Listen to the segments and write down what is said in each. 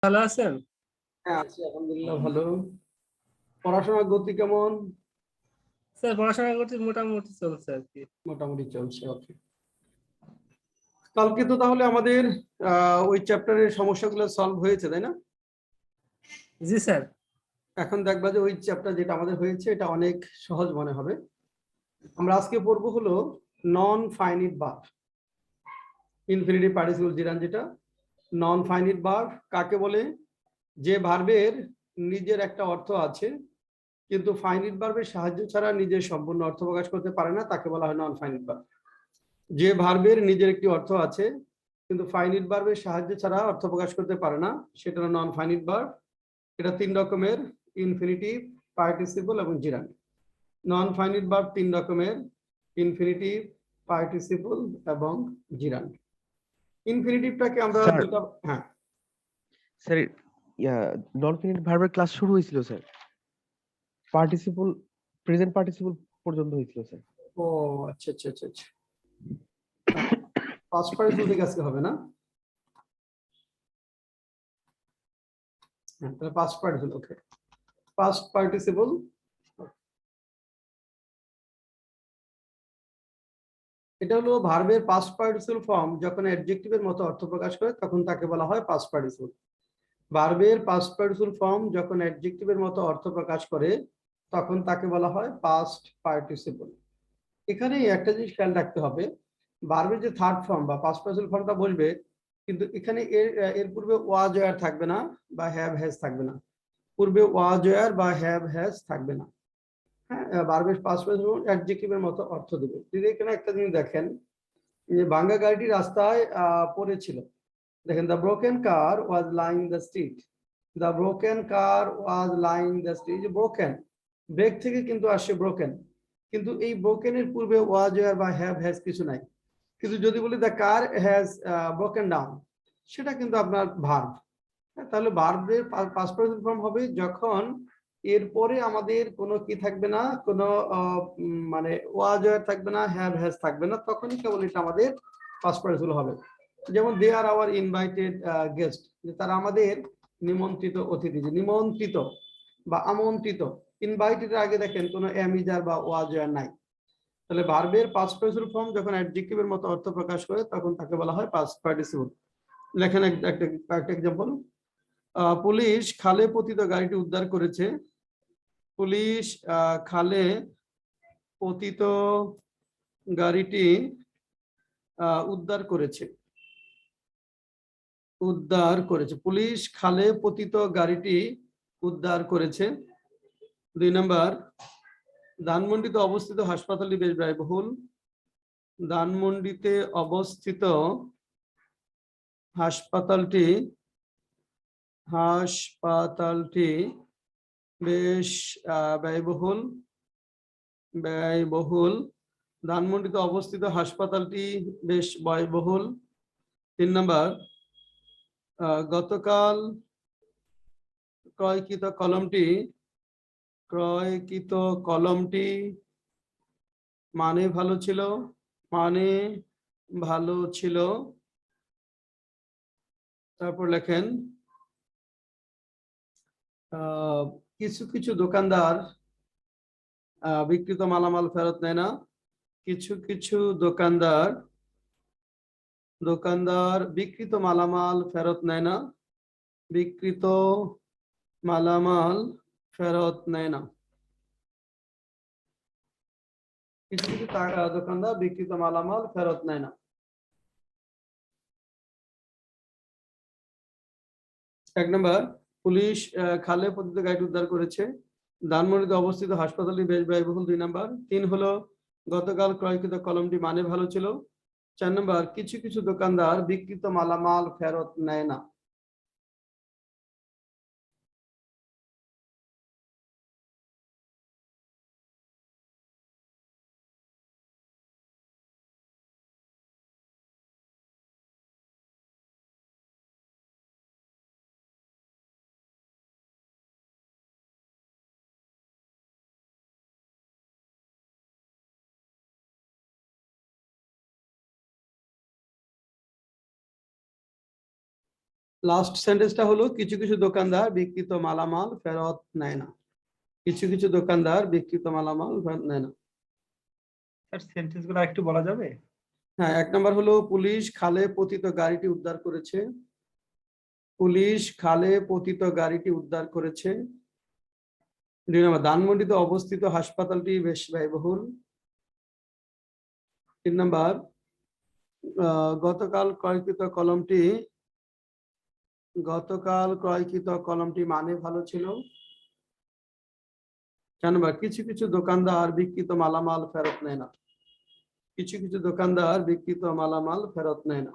ভালো আছেন? হ্যাঁ, আছি আলহামদুলিল্লাহ ভালো। পড়াশোনার গতি কেমন? স্যার পড়াশোনা করতে মোটামুটি চলছে আর কি। মোটামুটি চলছে, ওকে। কালকে তো তাহলে আমাদের ওই চ্যাপ্টারের সমস্যাগুলো সলভ হয়েছে, তাই না? জি স্যার। এখন দেখবা যে ওই চ্যাপ্টার যেটা আমাদের হয়েছে এটা অনেক সহজ মনে হবে। আমরা আজকে পড়বো হলো non finite verb, infinitive participle gerund, যেটা নন ফাইনিট ভার্ব কাকে বলে? যে ভার্বের নিজের একটা অর্থ আছে কিন্তু ফাইনিট ভার্বের সাহায্য ছাড়া নিজের সম্পূর্ণ অর্থ প্রকাশ করতে পারে না, তাকে বলা হয় নন ফাইনিট ভার্ব। যে ভার্বের নিজের একটি অর্থ আছে কিন্তু ফাইনিট ভার্বের সাহায্য ছাড়া অর্থ প্রকাশ করতে পারে না, সেটা হলো নন ফাইনিট ভার্ব। এটা তিন রকমের: ইনফিনিটিভ, পার্টিসিপল এবং জিরান্ড। নন ফাইনিট ভার্ব তিন রকমের: ইনফিনিটিভ, পার্টিসিপল এবং জিরান্ড। ইনফিনিটিভটাকে আমরা স্যার দুটো, হ্যাঁ স্যার নন ফিনিট ভার্বের ক্লাস শুরু হয়েছিল স্যার। পার্টিসিপল প্রেজেন্ট পার্টিসিপল পর্যন্ত হয়েছিল স্যার। ও আচ্ছা আচ্ছা আচ্ছা আচ্ছা, পাস্ট পার্টিসিপল থেকে আজকে হবে না? হ্যাঁ, তাহলে পাস্ট পার্টিসিপল, ওকে। পাস্ট পার্টিসিপল এটা হলো ভার্বের পাস্ট পার্টিসিপল ফর্ম যখন অ্যাডজেক্টিভের মতো অর্থ প্রকাশ করে তখন তাকে বলা হয় পাস্ট পার্টিসিপল। ভার্বের পাস্ট পার্টিসিপল ফর্ম যখন অ্যাডজেক্টিভের মতো অর্থ প্রকাশ করে তখন তাকে বলা হয় পাস্ট পার্টিসিপল। এখানে একটা জিনিস খেয়াল রাখতে হবে, ভার্বের যে থার্ড ফর্ম বা পাস্ট পার্টিসিপল ফর্মটা বলবে, কিন্তু এখানে এর পূর্বে ওয়াজ ওয়ার থাকবে না বা হ্যাভ হ্যাজ থাকবে না। পূর্বে ওয়াজ ওয়ার বা হ্যাভ হ্যাজ থাকবে না। হ্যাঁ, ভার্বের পাস্ট পার্টিসিপল অ্যাডজেক্টিভের মতো অর্থ দেবে। যদি এখানে একটা জিনিস দেখেন, যে ভাঙ্গা গাড়িটি রাস্তায় পড়েছিল, দেখেন the broken car was lying the street. The broken car was lying the street, যে ব্রোকেন, ব্রেক থেকে কিন্তু আসছে ব্রোকেন, কিন্তু এই ব্রোকেনের পূর্বে ওয়াজ ওয়ার বা হ্যাভ হ্যাজ কিছু নাই। কিন্তু যদি বলি the car has broken down, সেটা কিন্তু আপনার ভার্ব। তাহলে ভার্বের পাস্ট পার্টিসিপল ফর্ম হবে যখন এরপরে আমাদের কোনো কি থাকবে না, কোনো মানে ওয়াজ ওয়ার থাকবে না, হ্যাভ হ্যাজ থাকবে না, তখনই কেবল এটা আমাদের পাস্ট পার্টিসিপল হবে। যেমন they R hour invited guest, যে তারা আমাদের নিমন্ত্রিত অতিথি। যে নিমন্ত্রিত বা আমন্ত্রিত, ইনভাইটেড আগে দেখেন কোনো এমিজার বা ওয়াজ ওয়ার নাই। তাহলে ভার্বের পাস্ট পার্টিসিপল ফর্ম যখন অ্যাডজেক্টিভের মতো অর্থ প্রকাশ করে তখন তাকে বলা হয় পাস্ট পার্টিসিপল। লেখেন একটা এক্সাম্পল: পুলিশ খালে পতিত গাড়িটি উদ্ধার করেছে। পুলিশ খালে পতিত গাড়িটি উদ্ধার করেছে। উদ্ধার করেছে, পুলিশ খালে পতিত গাড়িটি উদ্ধার করেছে। 2 নাম্বার, ধানমন্ডিতে অবস্থিত হাসপাতালটি বেশ ব্যয়বহুল। ধানমন্ডিতে অবস্থিত হাসপাতালটি হাসপাতালটি বেশ ব্যয়বহুল। ব্যয়বহুল, ধানমন্ডিতে অবস্থিত হাসপাতালটি বেশ ব্যয়বহুল। 3 নাম্বার, গতকাল ক্রয়কৃত কলমটি মানে ভালো ছিল। মানে ভালো ছিল। তারপর লেখেন কিছু কিছু দোকানদার বিক্রিত মালামাল ফেরত নেয় না। কিছু কিছু দোকানদার বিক্রিত মালামাল ফেরত নেয় না। বিক্রিত মালামাল ফেরত নেয় না। কিছু কিছু দোকানদার বিক্রিত মালামাল ফেরত নেয় না। 1 নম্বর, পুলিশ খালে পতিত গাড়িটি উদ্ধার করেছে। ধানমন্ডিতে অবস্থিত হাসপাতালটি বেশ ব্যয়বহুল। 2 নাম্বার। 3 হলো গতকাল ক্রয়কৃত কলমটি মানে ভালো ছিল। 4 নম্বর, কিছু কিছু দোকানদার বিক্রিত মালামাল ফেরত নেয় না। লাস্ট সেন্টেন্সটা হলো কিছু কিছু দোকানদার বিক্রিত মালামাল ফেরত নেয় না। কিছু কিছু দোকানদার বিক্রিত মালামাল ফেরত নেয় না। স্যার সেন্টেন্স গুলো একটু বলা যাবে? হ্যাঁ, 1 নম্বর হলো পুলিশ খালে পতিত গাড়িটি উদ্ধার করেছে। পুলিশ খালে পতিত গাড়িটি উদ্ধার করেছে। 2 নম্বর, ধানমন্ডিতে অবস্থিত হাসপাতালটি বেশ ব্যয়বহুল। 3 নম্বর, গতকাল ক্রয়কৃত কলমটি মানে ভালো ছিল। 4 নম্বর, কিছু কিছু দোকানদার বিক্রিত মালামাল ফেরত নেয় না। কিছু কিছু দোকানদার বিক্রিত মালামাল ফেরত নেয় না।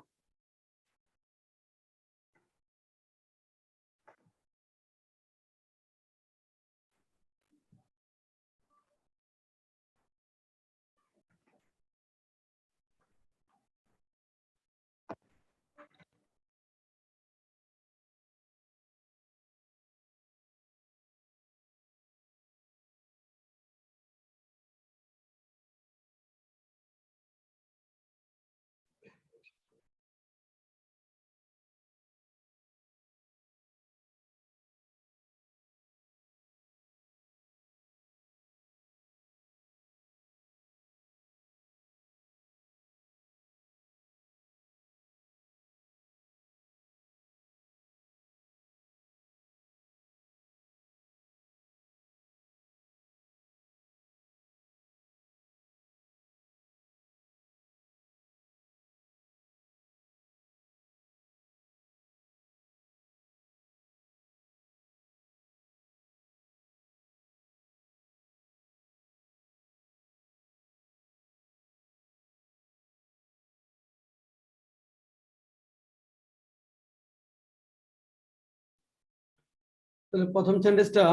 তাহলে প্রথম সেন্টেন্সটা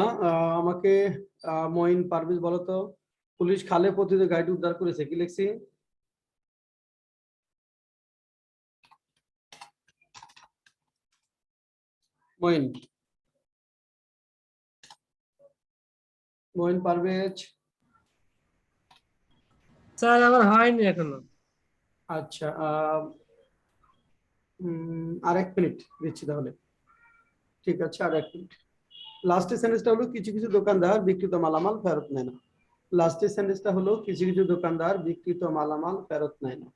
আমাকে মঈন পারভেজ বলো তো। পুলিশ খালে পতিত গাড়িটি উদ্ধার করেছে, কি লিখছি? মঈন পারভেজ। স্যার আমার হয়নি এখনো। আচ্ছা, আর 1 মিনিট দিচ্ছি তাহলে। ঠিক আছে, আর 1 মিনিট। লাস্টের সেন্টেন্সটা হলো কিছু কিছু দোকানদার বিক্রিত মালামাল ফেরত নেয় না। লাস্টের সেন্টেন্সটা হলো কিছু কিছু দোকানদার বিক্রিত মালামাল ফেরত নেয় না।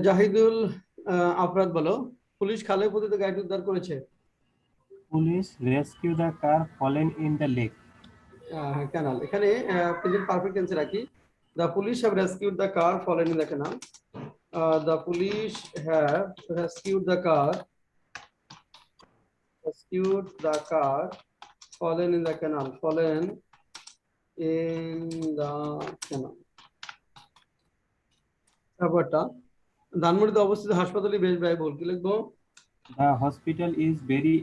জাহিদুল আফরাদ বলো, পুলিশ খালে পতিত গাড়িটি উদ্ধার করেছে। Police rescue the car fallen in the lake. Canal, এখানে প্রেজেন্ট পারফেক্ট টেন্সে রাখি। The police have rescued the car fallen in the canal. The police have rescued the car fallen in the canal, fallen in the canal। তারপরটা, ধানমন্ডিতে অবস্থিত হাসপাতালটি বেশ ব্যয়বহুল, কি লিখবো? The hospital is very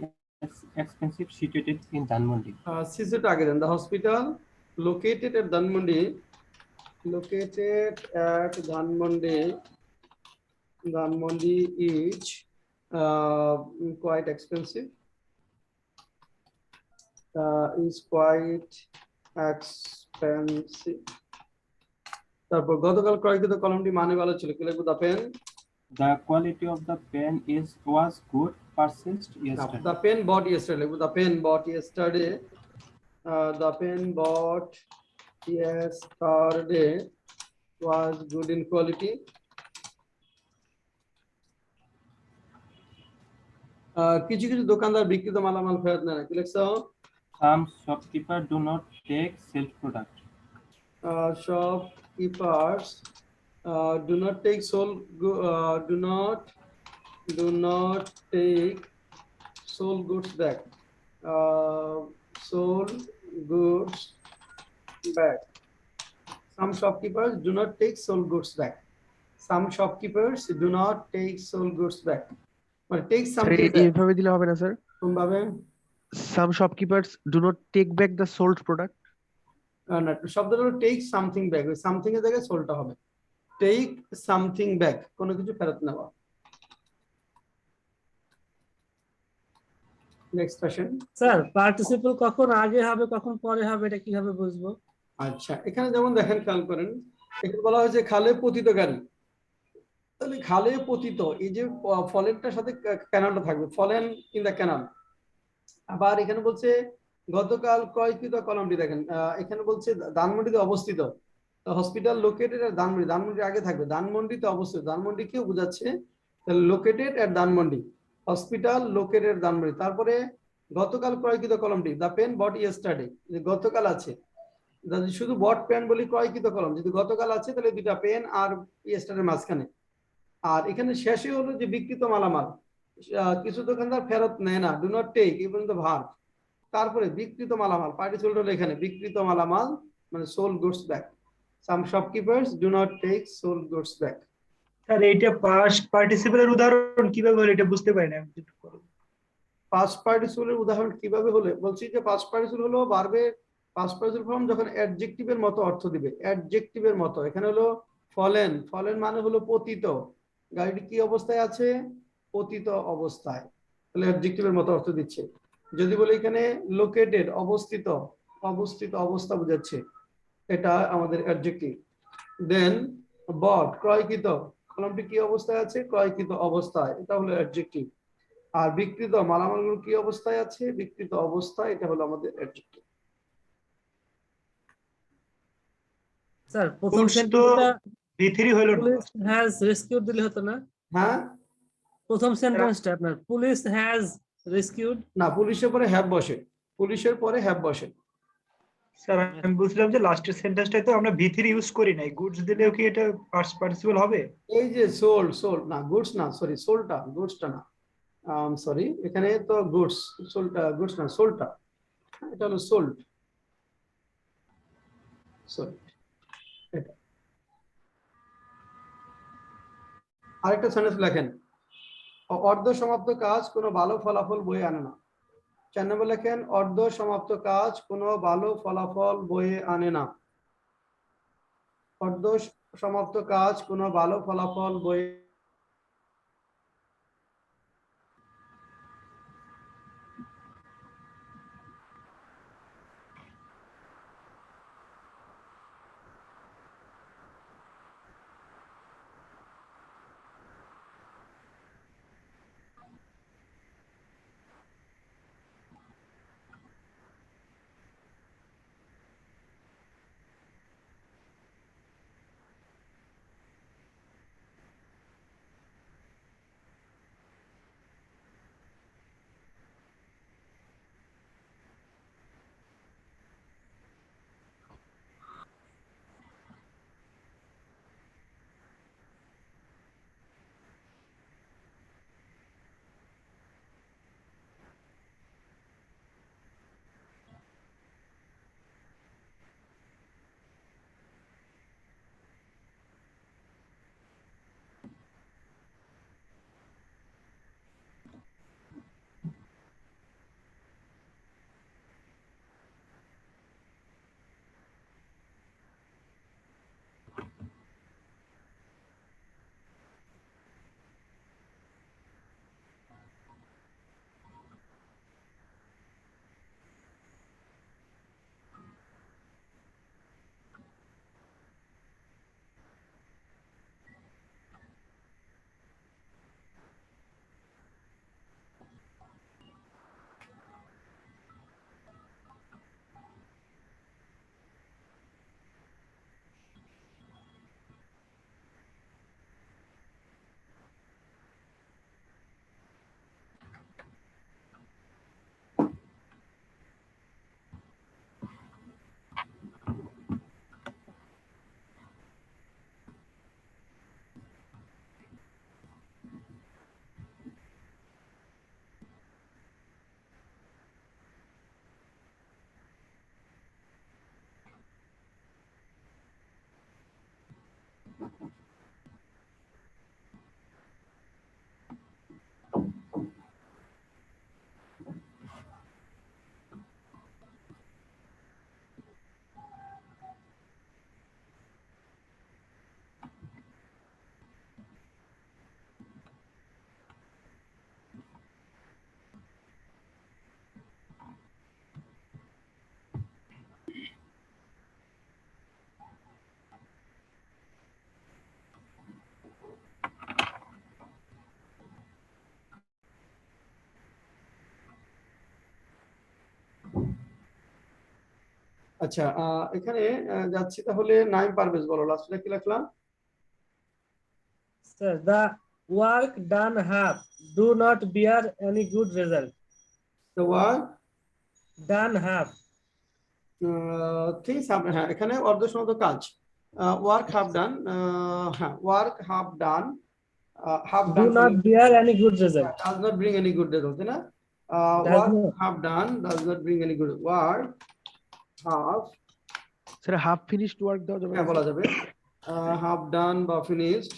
expensive situated in Dhanmondi. সিসিটা আগে দেন। The hospital located at Dhanmondi is quite expensive. Is quite expensive. তারপর গতকাল ক্রয়কৃত কলমটি মানে ভালো ছিল, কি লিখবো? The pen, The quality of the pen was good, purchased yesterday. The pen bought yesterday লিখবো। The pen bought yesterday, the pen bought yesterday was good in quality. কিছু কিছু দোকানদার বিক্রিত মালামাল ফেরত নেয় না, কি লিখছো? Some shopkeepers do not take sold product. Shopkeepers do not take do not take sold goods back. Sold goods back. Some shopkeepers do not take sold goods back. Some shopkeepers do not take sold goods back. But take sir something back. এইভাবে দিলে হবে না sir? কোনভাবে? Some shopkeepers do not take back the sold product. না, শব্দটা হলো take something back, ওই something এর জায়গায় সোলটা হবে। টেক সামথিং ব্যাক, কোনো কিছু ফেরত নেওয়া। Next question. স্যার পার্টিসিপল কখন আগে হবে কখন পরে হবে এটা কিভাবে বুঝবো? আচ্ছা, এখানে যেমন দেখেন, খেয়াল করেন, এখানে বলা হয়েছে খালে পতিত গাড়ি। তাহলে খালে পতিত, এই যে ফলেনটার সাথে ক্যানালটা থাকবে, ফলেন ইন দ্য ক্যানাল। আবার এখানে বলছে গতকাল ক্রয়কৃত কলমটি, দেখেন এখানে বলছে ধানমন্ডিতে অবস্থিত। হসপিটাল লোকেটেড এট ধানমন্ডি, ধানমন্ডির আগে থাকবে, ধানমন্ডিতে অবস্থিত। ধানমন্ডি কেউ বোঝাচ্ছে, লোকেটেড এট ধানমন্ডি, হসপিটাল লোকেটেড ধানমন্ডি। তারপরে গতকাল ক্রয়কৃত কলমটি, দ্য পেন বট ইয়েস্টারডে, যে গতকাল আছে, যদি শুধু বট পেন বলি ক্রয়কৃত কলম, যদি গতকাল আছে তাহলে দুইটা পেন আর ইয়েস্টারডের মাঝখানে। আর এখানে শেষে হলো যে বিকৃত মালামাল, কিছু দোকানদার ফেরত নেয় না, ডু নট টেক, এই পর্যন্ত ভার। তারপরে বিকৃত মালামাল, পার্টিসিপল হলো এখানে বিকৃত মালামাল, মানে sold goods back. Some shopkeepers do not take sold goods back. Sir এইটা পাস্ট পার্টিসিপেলের উদাহরণ কিভাবে হলো এটা বুঝতে পারি না। পাস্ট পার্টিসিপলের উদাহরণ কিভাবে হলে বলছি যে পাস্ট পার্টিসিপল হলো ভার্বের পাস্ট পার্টিসিপল ফর্ম যখন অ্যাডজেক্টিভের মতো অর্থ দিবে, অ্যাডজেক্টিভের মতো। এখানে হলো ফলেন, ফলেন মানে হলো পতিত, গাড়িটি কি অবস্থায় আছে? পতিত অবস্থায়, তাহলে অ্যাডজেক্টিভের মতো অর্থ দিচ্ছে। যদি বলি এখানে লোকেটেড, অবস্থিত, অবস্থিত অবস্থা বোঝাচ্ছে, এটা আমাদের অ্যাডজেক্টিভ। দেন বট, ক্রয়কৃত, কলমটি কি অবস্থায় আছে? ক্রয়কৃত অবস্থায়, এটা হলো অ্যাডজেক্টিভ। আর বিকৃত মালামালগুলো কি অবস্থায় আছে? বিকৃত অবস্থায়, এটা হলো আমাদের অ্যাডজেক্টিভ। স্যার প্রথম Goods তো সেন্টেন্সটা V3 হলো না। পুলিশ হ্যাজ রেস্কিউড দিলে হতো না? হ্যাঁ, প্রথম সেন্টেন্সটা আপনার পুলিশ হ্যাজ রেস্কিউড। না, পুলিশের পরে হ্যাভ বসে, পুলিশের পরে হ্যাভ বসে। স্যার আমি বুঝলাম যে লাস্টের সেন্টেন্সটাই তো আমরা V3 ইউজ করি নাই, গুডস দিলেও কি এটা পাস্ট পার্টিসিপল হবে? এই যে সোল্ড, সোল্ড না, গুডস না, সরি সোলটা, গুডসটা না, সরি, এখানে তো গুডস, সোলটা গুডস না, সোলটা, এটা হলো সোল্ড, সোল্ড। এটা আরেকটা সেন্টেন্স লেখেন, অর্ধ সমাপ্ত কাজ কোনো ভালো ফলাফল বয়ে আনে না। 4 নম্বর লেখেন, অর্ধ সমাপ্ত কাজ কোনো ভালো ফলাফল বয়ে আনে না। অর্ধ সমাপ্ত কাজ কোনো ভালো ফলাফল বয়ে আচ্ছা এখানে যাচ্ছি তাহলে নাইম পারভেজ বলো লাস্টে কি লিখলাম? Sir, the work done have do not bear any good result. The work Done have. things have, হ্যাঁ এখানে অর্ধসমাপ্ত কাজ ওয়ার্ক হ্যাভ ডান, হ্যাঁ work have done, have Do done not bear any good result. does not bring any good result, তাই না? Does Work not. have done does not bring any good work have, sir half finished work দেওয়া যাবে হ্যাঁ বলা যাবে have done বা finished,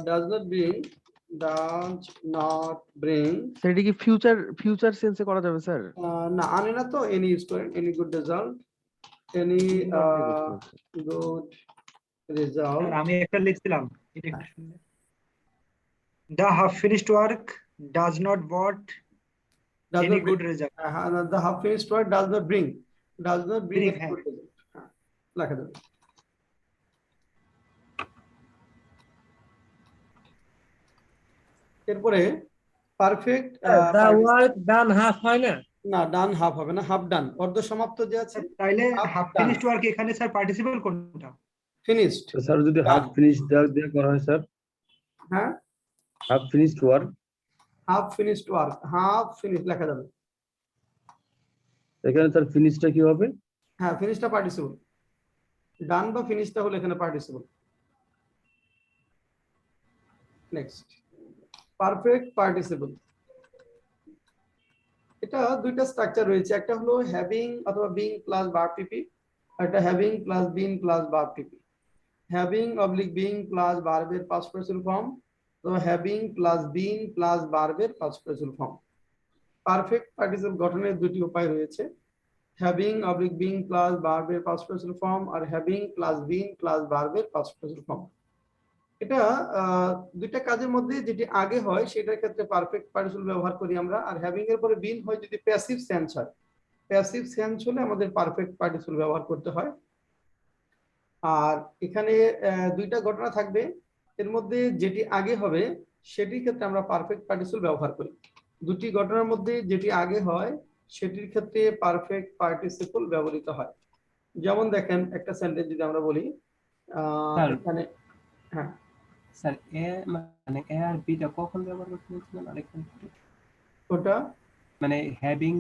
does not bring sir এটা কি ফিউচার সেন্সে করা যাবে স্যার? না আনে না তো any ইউজ করেন any good result, any good result, আর আমি একটা লিখছিলাম the half finished work does not brought does any not good bring, result. the half finished work does not bring Bring, any হ্যাঁ। good result, হ্যাঁ লেখা যাবে। এরপরে perfect The work done have হয় না? না ডান হাফ হবে না, হাফ ডান অর্ধ সমাপ্ত যে আছে তাইলে Half half done. Finished work এখানে স্যার পার্টিসিপল কোনটা? ফিনিশড, স্যার যদি হাফ ফিনিশ দেওয়া করা হয় স্যার, হ্যাঁ half finished work, half finished work, half finish লেখা যাবে, এখানে স্যার ফিনিশটা কি হবে? হ্যাঁ ফিনিশটা পার্টিসিপল, ডান বা ফিনিশটা হলো এখানে পার্টিসিপল। নেক্সট পারফেক্ট পার্টিসিপল, এটা দুইটা স্ট্রাকচার রয়েছে, একটা হলো হ্যাভিং অথবা বিং প্লাস ভার্ব টিপি, আর একটা having plus being plus verb টিপি। হ্যাভিং অবলিক বিং প্লাস ভার্বের পাস্ট পার্টিসিপল ফর্ম, তো হ্যাভিং প্লাস বিং প্লাস ভার্বের past participle form. Perfect participle গঠনের দুটি উপায় রয়েছে, হ্যাভিং অবলিক বিং প্লাস ভার্বের past participle form are having plus being plus ভার্বের পাস্ট পার্টিসিপল ফর্ম। এটা দুইটা কাজের মধ্যে যেটি আগে হয় সেটার ক্ষেত্রে পারফেক্ট পার্টিসিপল ব্যবহার করি আমরা, আর হ্যাভিং এর পরে বিন হয় যদি প্যাসিভ সেন্স হয়, প্যাসিভ সেন্স হলে আমাদের পারফেক্ট পার্টিসিপল ব্যবহার করতে হয়। আর এখানে দুইটা ঘটনা থাকবে, এর মধ্যে যেটি আগে হবে সেটির ক্ষেত্রে আমরা পারফেক্ট পার্টিসিপল ব্যবহার করি, দুটি ঘটনার মধ্যে যেটি আগে হয় সেটির ক্ষেত্রে পারফেক্ট পার্টিসিপল ব্যবহৃত হয়। যেমন দেখেন একটা সেন্টেন্স যদি আমরা বলি এখানে, হ্যাঁ স্যার এ মানে এ আর বিটা কখন ব্যবহার করতে বলছিলেন আরেকটা? ওটা মানে হ্যাভিং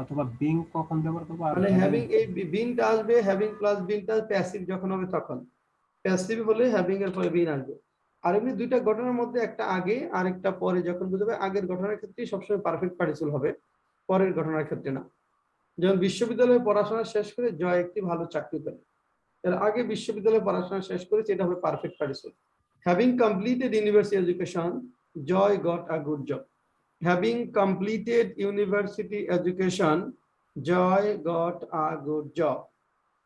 অথবা বিং কখন ব্যবহার করব? মানে হ্যাভিং এই বিনটা আসবে, হ্যাভিং প্লাস বিনটা প্যাসিভ যখন হবে তখন, প্যাসিভ হলে হ্যাভিং এর পরে বিন আসবে। আর এমনি দুইটা ঘটনার মধ্যে একটা আগে আর একটা পরে যখন বুঝাবে, আগের ঘটনার ক্ষেত্রে সবসময় পারফেক্ট পার্টিসিপল হবে, পরের ঘটনার ক্ষেত্রে না। যেমন বিশ্ববিদ্যালয়ে পড়াশোনা শেষ করে জয় একটি ভালো চাকরি পেল, এর আগে বিশ্ববিদ্যালয়ে পড়াশোনা শেষ করেছে, এটা হবে perfect participle. Having completed university education Joy got a good job, having completed university education joy got a good job,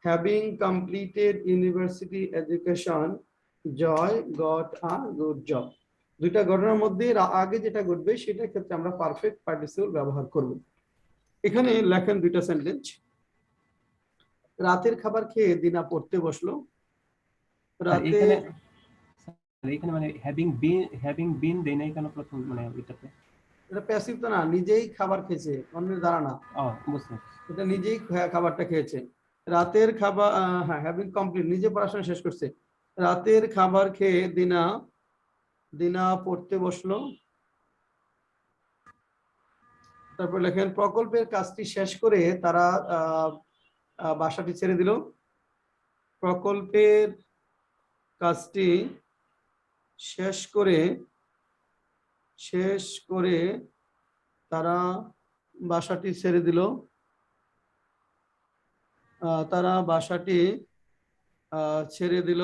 having completed university education joy got a good job। দুইটা ঘটনার মধ্যে আগে যেটা ঘটবে সেটার ক্ষেত্রে আমরা পারফেক্ট পার্টিসিপল ব্যবহার করব। এখানে লেখেন দুইটা সেন্টেন্স, রাতের খাবার খেয়ে দিনা পড়তে বসলো, রাতে এখানে মানে হ্যাভিং বিন দেই নাই কেন প্রথম, মানে এটাতে এটা প্যাসিভ তো না, নিজেই খাবার খেয়েছে, অন্যের দ্বারা না, বুঝতে এটা নিজেই খাবারটা খেয়েছে। রাতের খাবার, হ্যাঁ হ্যাভিং কমপ্লিট, নিজে পড়াশোনা শেষ করছে, রাতের খাবার খেয়ে দিনা পড়তে বসলো। তারপর লেখেন প্রকল্পের কাজটি শেষ করে তারা বাসাটি ছেড়ে দিল, প্রকল্পের কাজটি শেষ করে তারা বাসাটি ছেড়ে দিল, তারা বাসাটি ছেড়ে দিল,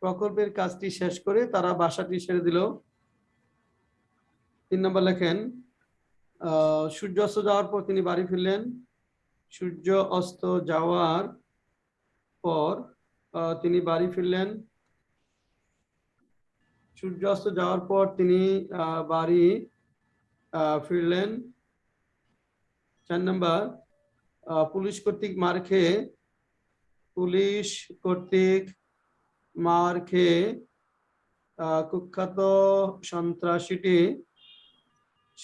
প্রকল্পের কাজটি শেষ করে তারা বাসাটি ছেড়ে দিল। 3 নম্বর লেখেন সূর্য অস্ত যাওয়ার পর তিনি বাড়ি ফিরলেন, সূর্য অস্ত যাওয়ার পর তিনি বাড়ি ফিরলেন, সূর্য অস্ত যাওয়ার পর তিনি বাড়ি ফিরলেন। 4 নম্বর পুলিশ কর্তৃক মার খেয়ে কুখ্যাত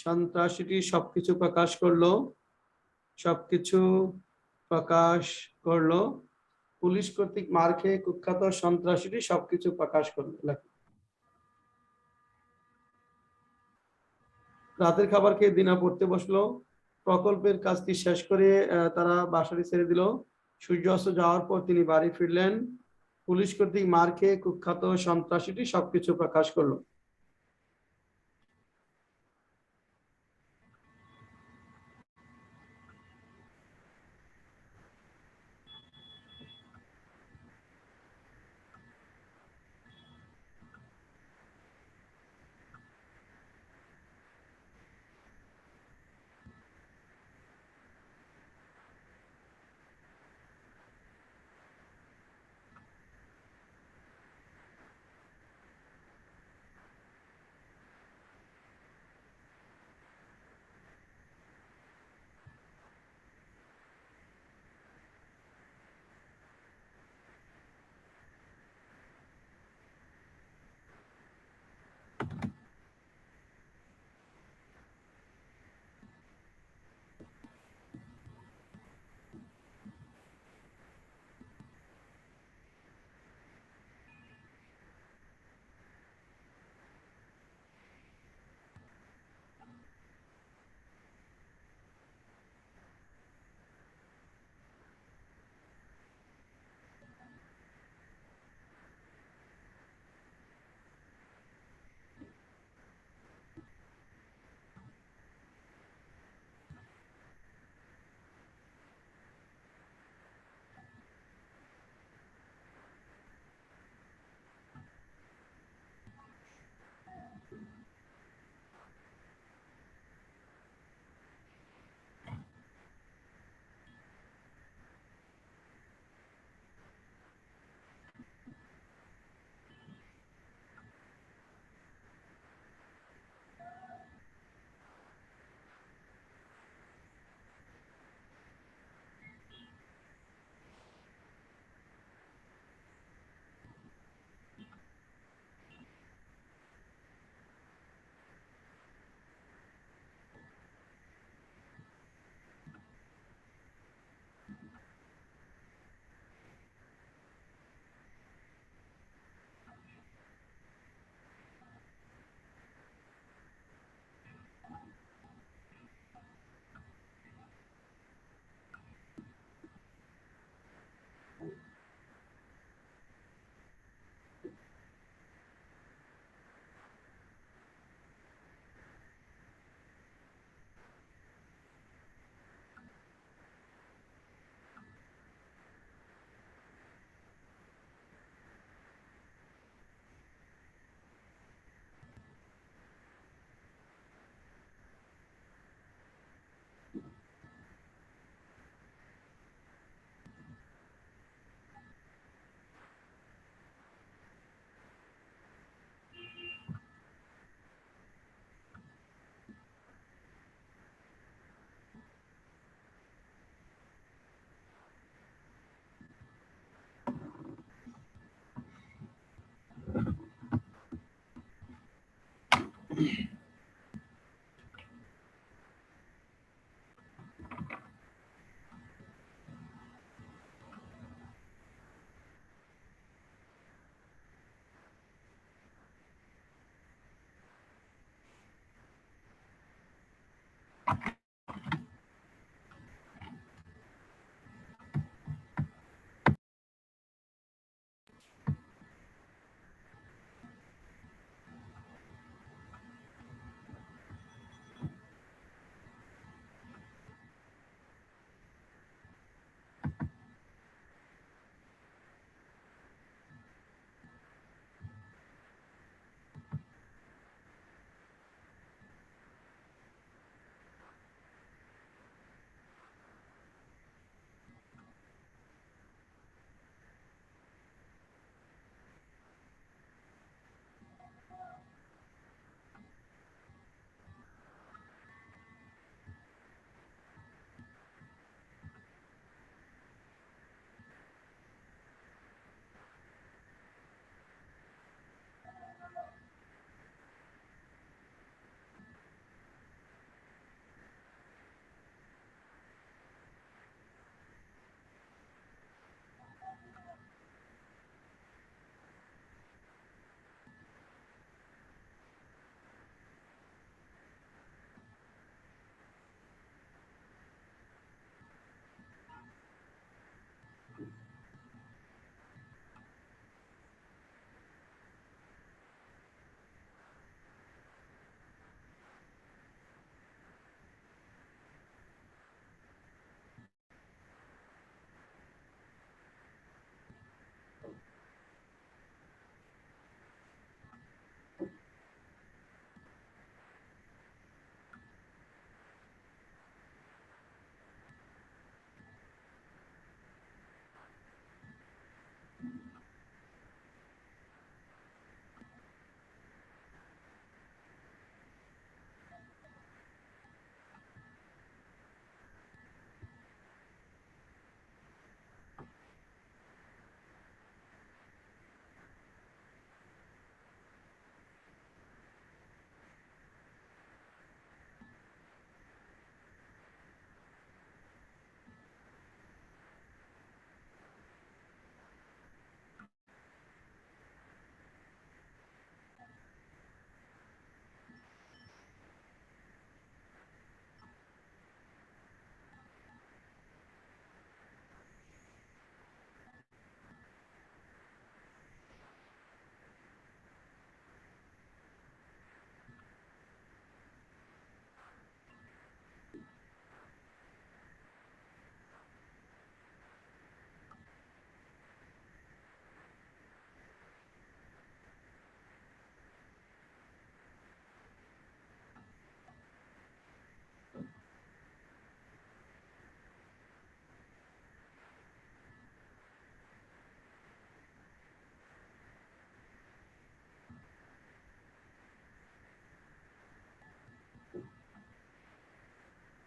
সন্ত্রাসীটি সবকিছু প্রকাশ করলো, সবকিছু প্রকাশ করলো। পুলিশ কর্তৃক মার খেয়ে কুখ্যাত সন্ত্রাসীটি সবকিছু প্রকাশ করলো। লেখো। রাতের খাবার খেয়ে দিনা পড়তে বসলো। প্রকল্পের কাজটি শেষ করে তারা বাসাটি ছেড়ে দিল। সূর্য অস্ত যাওয়ার পর তিনি বাড়ি ফিরলেন। পুলিশ কর্তৃক মার খেয়ে কুখ্যাত সন্ত্রাসীটি সবকিছু প্রকাশ করলো।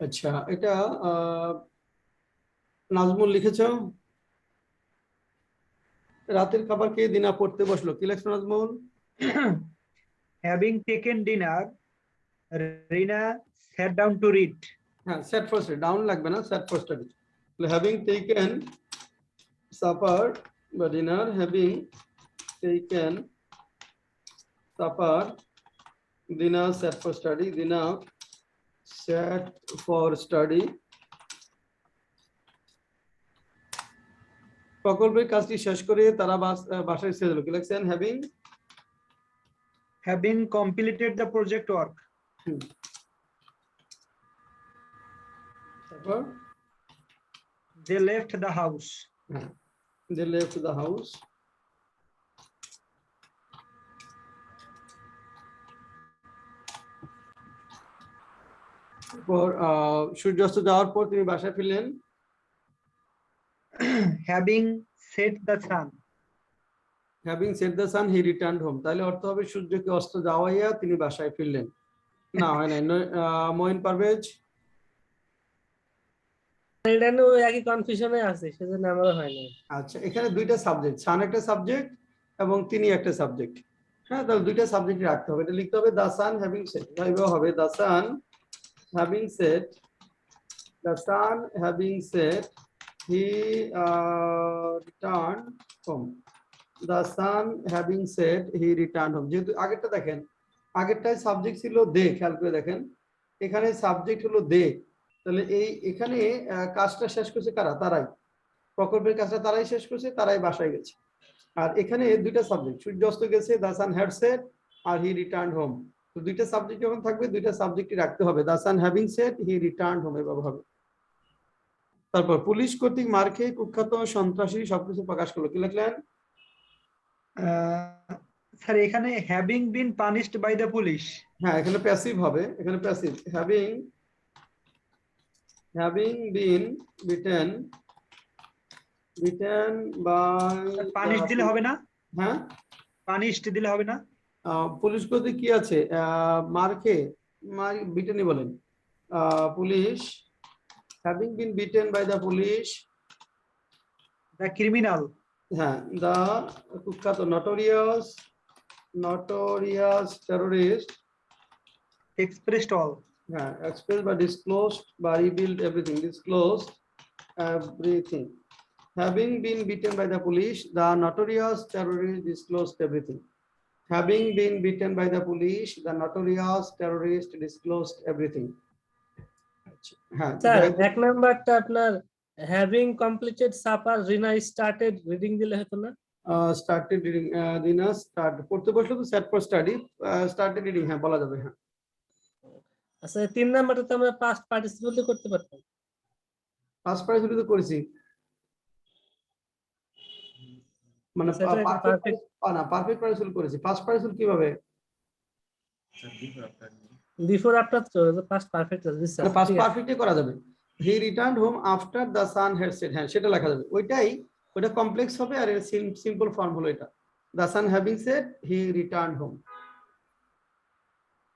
আচ্ছা, এটা নাজমুল লিখেছো? রাতের খাবার খেয়ে দিনা পড়তে বসলো, কি লেখছো Nazmul? Having taken dinner, Rina sat down to read. হ্যাঁ, সেট ফর স্টাডি, ডাউন লাগবে না, set for study. Having taken supper বা dinner, having taken supper, Dina set for study, Dina set for study. প্রকল্পের কাজটি শেষ করে তারা বাসায় ছেড়ে দিল, কি লিখছেন? Having Having completed the project work, তারপর they left the house. they left the house. তারপর সূর্যাস্ত যাওয়ার পর তিনি বাসায় ফিরলেন। Having set the sun, Having set the sun, he returned home. তাহলে অর্থ হবে সূর্যকে অস্ত যাওয়াইয়া তিনি বাসায় ফিরলেন। না, হয় নাই। মঈন পারভেজ? এটা নিয়ে ওই একই কনফিউশনে আছে, সেজন্য আমারও হয় না। আচ্ছা, এখানে দুইটা সাবজেক্ট, সান একটা সাবজেক্ট এবং তিনি একটা সাবজেক্ট। হ্যাঁ, তাহলে দুইটা সাবজেক্ট রাখতে হবে। এটা লিখতে হবে দ্য সান হ্যাভিং সেট, এইভাবে হবে the sun having set, the sun having set he return home, the sun having set he return home. যেহেতু আগেরটা দেখেন, আগেরটায় সাবজেক্ট ছিল দে, খেয়াল করে দেখেন, এখানে সাবজেক্ট হলো দে, তাহলে এখানে কাজটা শেষ করছে কারা? তারাই, প্রকল্পের কাজটা তারাই শেষ করছে, তারাই বাসায় গেছে। আর এখানে দুইটা সাবজেক্ট, সূর্য অস্ত গেছে, দ্য সান হ্যাড সেট, আর হি রিটার্ন হোম। তো দুইটা সাবজেক্ট যখন থাকবে, দুইটা সাবজেক্টই রাখতে হবে, the sun having set he return home, এভাবে হবে। তারপর পুলিশ কর্তৃক মার খেয়ে কুখ্যাত সন্ত্রাসী সবকিছু প্রকাশ করলো, কি লিখলেন? স্যার এখানে having been punished by the police. হ্যাঁ, এখানে প্যাসিভ হবে, এখানে passive. Having been beaten by, punish দিলে হবে না? হ্যাঁ, পানিশড দিলে হবে না? পুলিশ কর্তৃক কি আছে? মার খেয়ে, বিটেনই বলেন। Police having been beaten by the police, The criminal, হ্যাঁ, দ্য কুখ্যাত নটোরিয়াস টেররিস্ট, expressed all. হ্যাঁ, এক্সপ্রেস বা ডিসক্লোজড বা revealed everything, disclosed everything. Having been beaten by the police, the notorious terrorist disclosed everything. Having been beaten by the police, the notorious terrorist disclosed everything. হ্যাঁ, sir এক নাম্বারটা আপনার having completed supper রিনা started reading দিলে হতো না? started reading, দিনা start পড়তে বসলো তো set for study, started reading, হ্যাঁ বলা যাবে, হ্যাঁ। আচ্ছা, তিন নাম্বারটা তো আমরা পাস্ট পার্টিসিপল করতে পারতাম। পাস্ট পার্টিসিপল তো করেছি, মানে সেটা একটা perfect- না, পারফেক্ট পার্টিসিপল করেছি। পাস্ট পার্টিসিপল কিভাবে? বিফোর আফটার তো পাস্ট পারফেক্ট আছে স্যার। পাস্ট পারফেক্টে করা যাবে। He returned home after the sun had set, হ্যাঁ সেটা লেখা যাবে। ওইটা কমপ্লেক্স হবে, আর এর সিম্পল ফর্ম হলো এটা, the sun having set he returned home.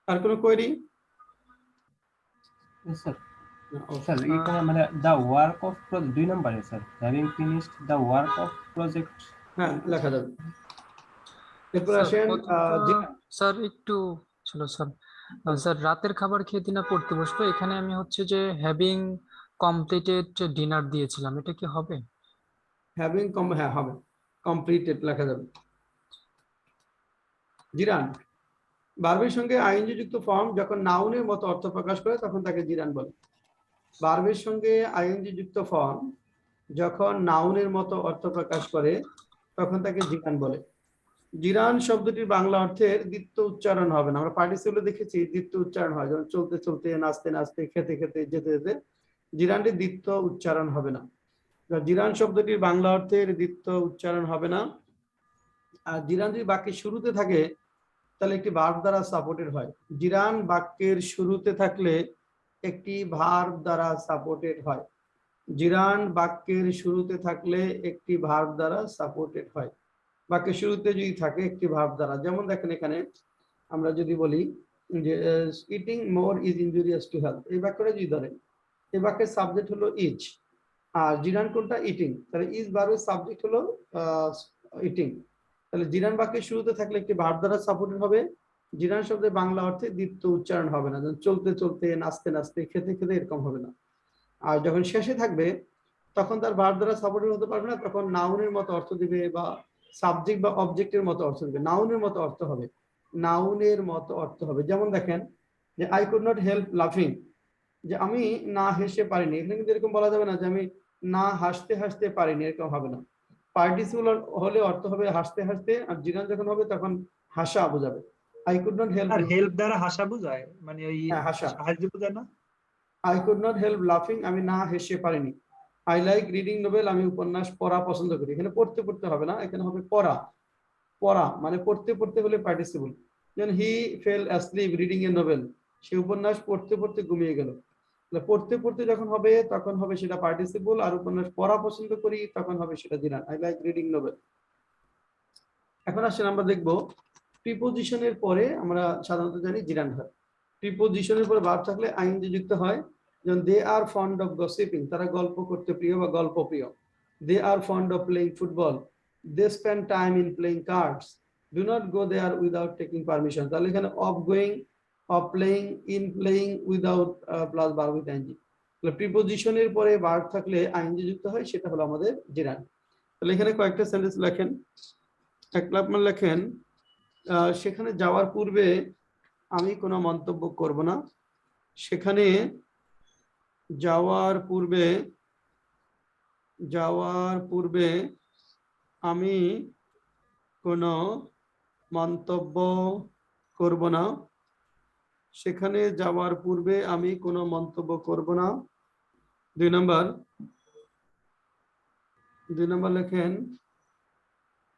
আর কোনো কোয়েরি? স্যার স্যার এখানে মানে দ্য ওয়ার্ক অফ প্রজেক্ট 2 নম্বরে sir, having finished the work of project, হ্যাঁ লেখা যাবে। এরপর আসেন স্যার একটু ছিল স্যার। স্যার রাতের খাবার খেয়ে দিনা পড়তে বসবো, এখানে আমি হচ্ছে যে হ্যাভিং কমপ্লিটেড ডিনার দিয়েছিলাম, এটা কি হবে? হ্যাভিং হ্যাঁ হবে, কমপ্লিটেড লেখা যাবে। জিরান, ভার্বের সঙ্গে আইএনজি যুক্ত ফর্ম যখন নাউনের মতো অর্থ প্রকাশ করে তখন তাকে জিরান বলে। ভার্বের সঙ্গে আইএনজি যুক্ত ফর্ম যখন নাউনের মতো অর্থ প্রকাশ করে তখন তাকে জিরান বলে। জিরান শব্দটির বাংলা অর্থের দ্বিত্ব উচ্চারণ হবে না। আমরা পার্টিসিপলে দেখেছি দ্বিত্ব উচ্চারণ হয়, যেমন চলতে চলতে, নাচতে নাচতে, খেতে খেতে, যেতে যেতে। জিরানটির দ্বিত্ব উচ্চারণ হবে না। জিরান শব্দটির বাংলা অর্থের দ্বিত্ব উচ্চারণ হবে না। আর জিরান যদি বাক্যের শুরুতে থাকে তাহলে একটি ভার্ব দ্বারা সাপোর্টেড হয়। জিরান বাক্যের শুরুতে থাকলে একটি ভার্ব দ্বারা সাপোর্টেড হয়। জিরান বাক্যের শুরুতে থাকলে একটি ভার্ব দ্বারা সাপোর্টেড হয়। বাক্যের শুরুতে যদি থাকে একটি ভার্ব দ্বারা, যেমন দেখেন এখানে আমরা যদি বলি যে eating more is injurious to health, এই বাক্যটা যদি ধরেন এই বাক্যের সাবজেক্ট হলো ইজ, আর জিরান কোনটা? ইটিং। তাহলে ইজ ভার্বের সাবজেক্ট হলো ইটিং। তাহলে জিরান বাক্যের শুরুতে থাকলে একটি ভার্ব দ্বারা সাপোর্টেড হবে। জিরান শব্দের বাংলা অর্থে দীপ্ত উচ্চারণ হবে না, যেমন চলতে চলতে, নাচতে নাচতে, খেতে খেতে, এরকম হবে না। আর যখন শেষে থাকবে তখন তার ভার্ব দ্বারা সাপোর্টেড হতে পারবে না, তখন নাউনের মতো অর্থ দিবে বা সাবজেক্ট বা অবজেক্টের মতো অর্থ দিবে। নাউনের মতো অর্থ হবে, নাউনের মতো অর্থ হবে। যেমন দেখেন যে আই কুড নট হেল্প লাফিং, যে আমি না হেসে পারিনি। এখানে কিন্তু এরকম বলা যাবে না যে আমি না হাসতে হাসতে পারিনি, এরকম হবে না। পার্টিসিপল হলে অর্থ হবে হাসতে হাসতে, আর জিরান যখন হবে তখন হাসা বোঝাবে। আই কুড নট হেল্প, আর হেল্প দ্বারা হাসা বোঝায়, মানে ওই হ্যাঁ হাসা। সাহায্য বোঝায় না? আই কুড নট হেল্প লাফিং, আমি না হেসে পারিনি। আই লাইক রিডিং নোবেল, আমি উপন্যাস পড়া পছন্দ করি। এখানে পড়তে পড়তে হবে না, এখানে হবে পড়া। পড়া মানে পড়তে পড়তে হলে পার্টিসিপল। যেমন হি fail asleep reading a Nobel, সে উপন্যাস পড়তে পড়তে ঘুমিয়ে গেল। পড়তে পড়তে যখন হবে তখন হবে সেটা পার্টিসিপল, আর উপন্যাস পড়া পছন্দ করি তখন হবে সেটা gerund. I like reading novel. এখন আসলে আমরা দেখবো প্রিপোজিশনের পরে আমরা সাধারণত জানি জিরান হয়। প্রিপোজিশনের পরে ভার্ব থাকলে আইএনজি যুক্ত হয়। যেমন they are fond of gossiping, তারা গল্প করতে প্রিয় বা গল্প প্রিয়। They are fond of playing football, they spend time in playing cards, do not go there without taking permission. তাহলে এখানে of going, of playing, in playing, without plus verb with ING. তাহলে প্রিপোজিশনের পরে ভার্ব থাকলে ING যুক্ত হয়, সেটা হলো আমাদের জিরান। তাহলে এখানে কয়েকটা সেন্টেন্স লেখেন। এক নম্বর লেখেন সেখানে যাওয়ার পূর্বে আমি কোনো মন্তব্য করব না। সেখানে যাওয়ার পূর্বে আমি কোনো মন্তব্য করব না। সেখানে যাওয়ার পূর্বে আমি কোনো মন্তব্য করব না। দুই নম্বর লেখেন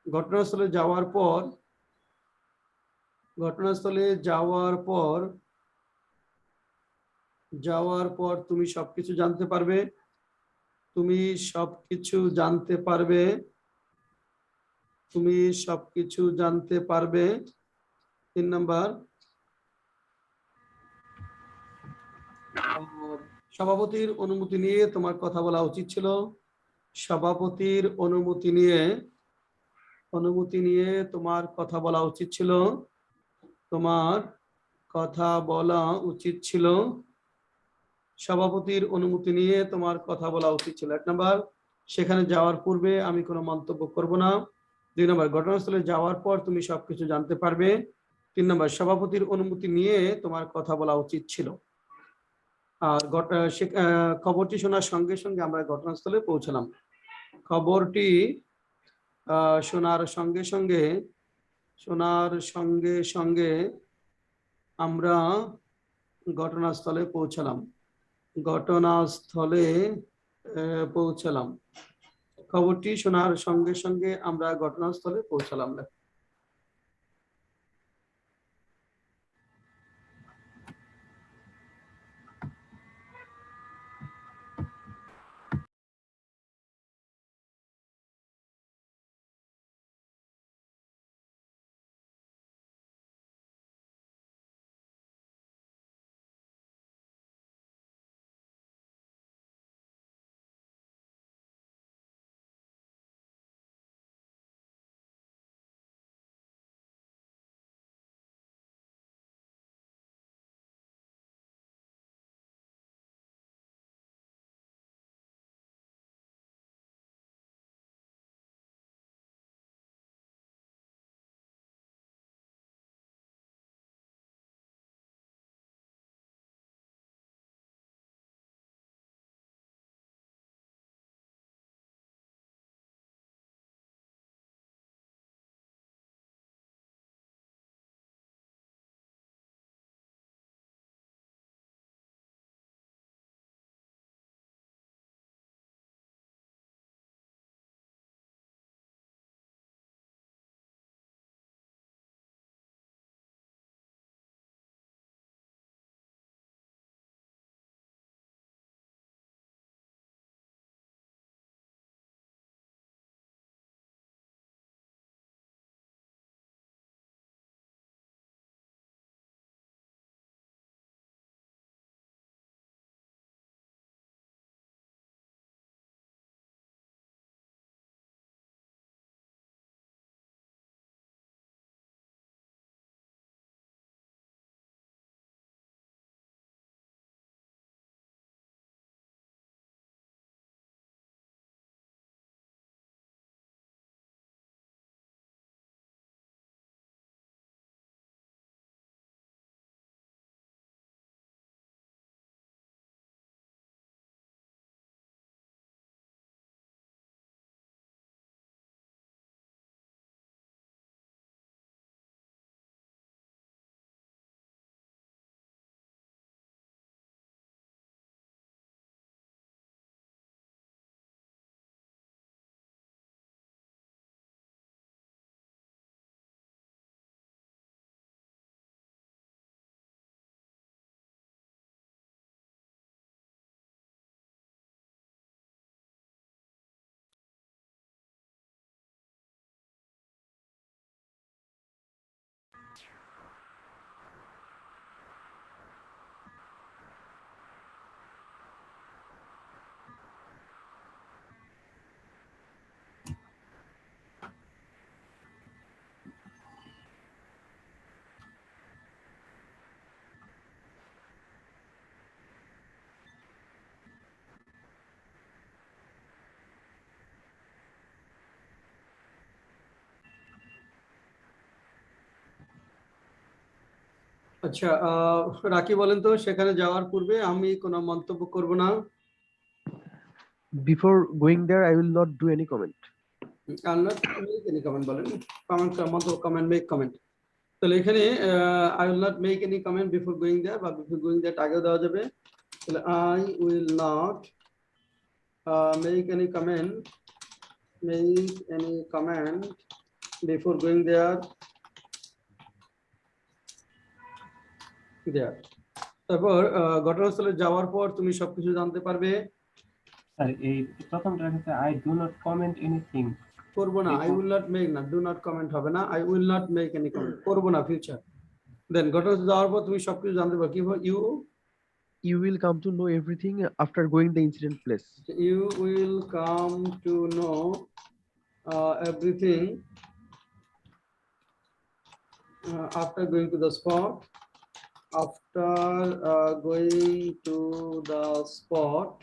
ঘটনাস্থলে যাওয়ার পর তুমি সবকিছু জানতে পারবে। তুমি সবকিছু জানতে পারবে। 3 নম্বর সভাপতির অনুমতি নিয়ে তোমার কথা বলা উচিত ছিল। সভাপতির অনুমতি নিয়ে তোমার কথা বলা উচিত ছিল। সভাপতির অনুমতি নিয়ে তোমার কথা বলা উচিত ছিল। 1 নম্বর সেখানে যাওয়ার পূর্বে আমি কোনো মন্তব্য করব না। 2 নম্বর ঘটনাস্থলে যাওয়ার পর তুমি সবকিছু জানতে পারবে। 3 নম্বর সভাপতির অনুমতি নিয়ে তোমার কথা বলা উচিত ছিল। আর খবরটি শোনার সঙ্গে সঙ্গে আমরা ঘটনাস্থলে পৌঁছলাম। খবরটি শোনার সঙ্গে সঙ্গে আমরা ঘটনাস্থলে পৌঁছলাম। খবরটি শোনার সঙ্গে সঙ্গে আমরা ঘটনাস্থলে পৌঁছলাম। আচ্ছা, রাকি বলেন তো, সেখানে যাওয়ার পূর্বে আমি কোনো মন্তব্য করব না। Before going there, I will not do any comment. I'll not make any comment বলেন, কমেন্ট মন্তব্য, কমেন্ট, মেক কমেন্ট। তাহলে এখানে I will not make any comment before going there, বা before going there আগেও দেওয়া যাবে। তাহলে I will not make any comment before going there. তারপর ঘটনাস্থলে যাওয়ার পর তুমি সবকিছু জানতে পারবে। স্যার এই প্রথমটার ক্ষেত্রে I do not comment anything করবো না, I will not make না, do not comment হবে না, I will not make any comment, করবো না ফিউচার। দেন ঘটনাস্থলে যাওয়ার পর তুমি সবকিছু জানতে পারবে কি হবে, You will come to know everything after going the incident place. you will come to know everything after going to the spot. After going to the spot,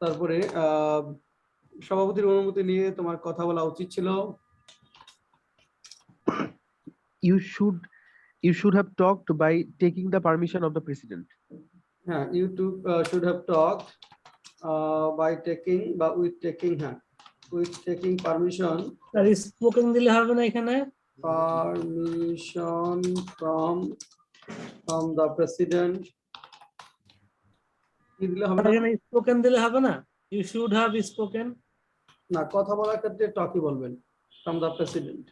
তারপরে সভাপতির অনুমতি নিয়ে তোমার কথা বলা উচিত ছিল। You should have talked by taking the permission of the president. হ্যাঁ, you should have talked by taking বা with taking, হ্যাঁ, with taking permission, আর স্পোকেন দিলে হবে না এখানে? permission from the president। কি দিলে হবে না? এখানে স্পোকেন দিলে হবে না? You should have spoken. না, কথা বলার ক্ষেত্রে টকি বলবেন, from the president।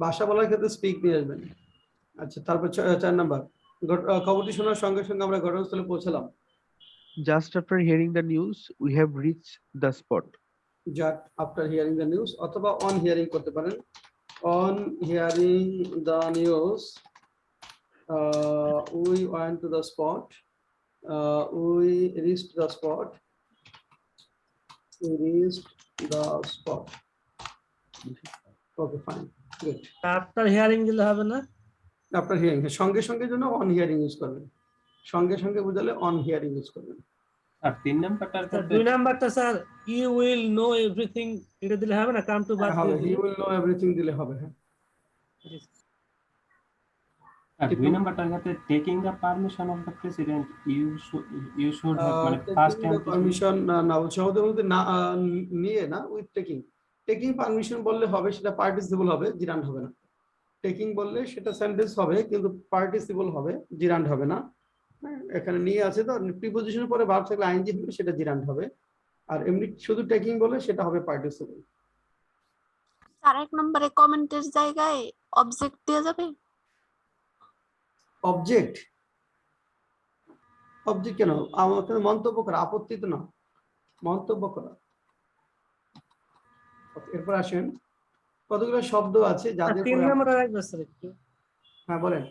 ভাষা বলার ক্ষেত্রে স্পিক নিয়ে আসবেন। আচ্ছা, তারপর 4 নাম্বার, খবরটি শোনার সঙ্গে সঙ্গে আমরা ঘটনাস্থলে পৌঁছলাম। Just after hearing the news, we have reached the spot. Just after hearing the news, অথবা on hearing করতে পারেন। On hearing the news, we went to the spot, we reached the spot, okay, fine, good। After hearing দিলে হবে না? After hearing, সঙ্গে সঙ্গে জন্য on hearing use করবেন, সঙ্গে সঙ্গে বুঝালে অন হিয়ারিং ইউজ করবেন। আর 3 নাম্বারটার ক্ষেত্রে 2 নাম্বারটা sir you will know everything, এটা দিলে হবে না? কাম টু বাদ হবে, দিয়ে হি উইল নো এভরিথিং দিলে হবে, হ্যাঁ। আর 2 নাম্বারটার ক্ষেত্রে taking the permission of the president you should have, মানে ফার্স্ট টাইম পারমিশন না, সহজে বলতে না, নিয়ে না, উইথ টেকিং পারমিশন বললে হবে, সেটা পার্টিসিপল হবে, জিরান্ড হবে না। টেকিং বললে সেটা সেন্টেন্স হবে, কিন্তু পার্টিসিপল হবে, জিরান্ড হবে না। এখানে নিয়ে আছে তো, প্রিপোজিশনের পরে ভার্ব থাকলে আইএনজি হবে, সেটা জিরান্ড হবে। আর এমনি শুধু টেকিং বলে সেটা হবে পার্টিসিপল। আর 1 নম্বরে কমেন্টের জায়গায় অবজেক্ট দেওয়া যাবে? অবজেক্ট কেন? আমাকে মন্তব্য করা, আপত্তি তো না, মন্তব্য করা। এরপর আসেন, কতগুলো শব্দ আছে যাদের 3 নাম্বার রাখবেন স্যার একটু। হ্যাঁ বলেন।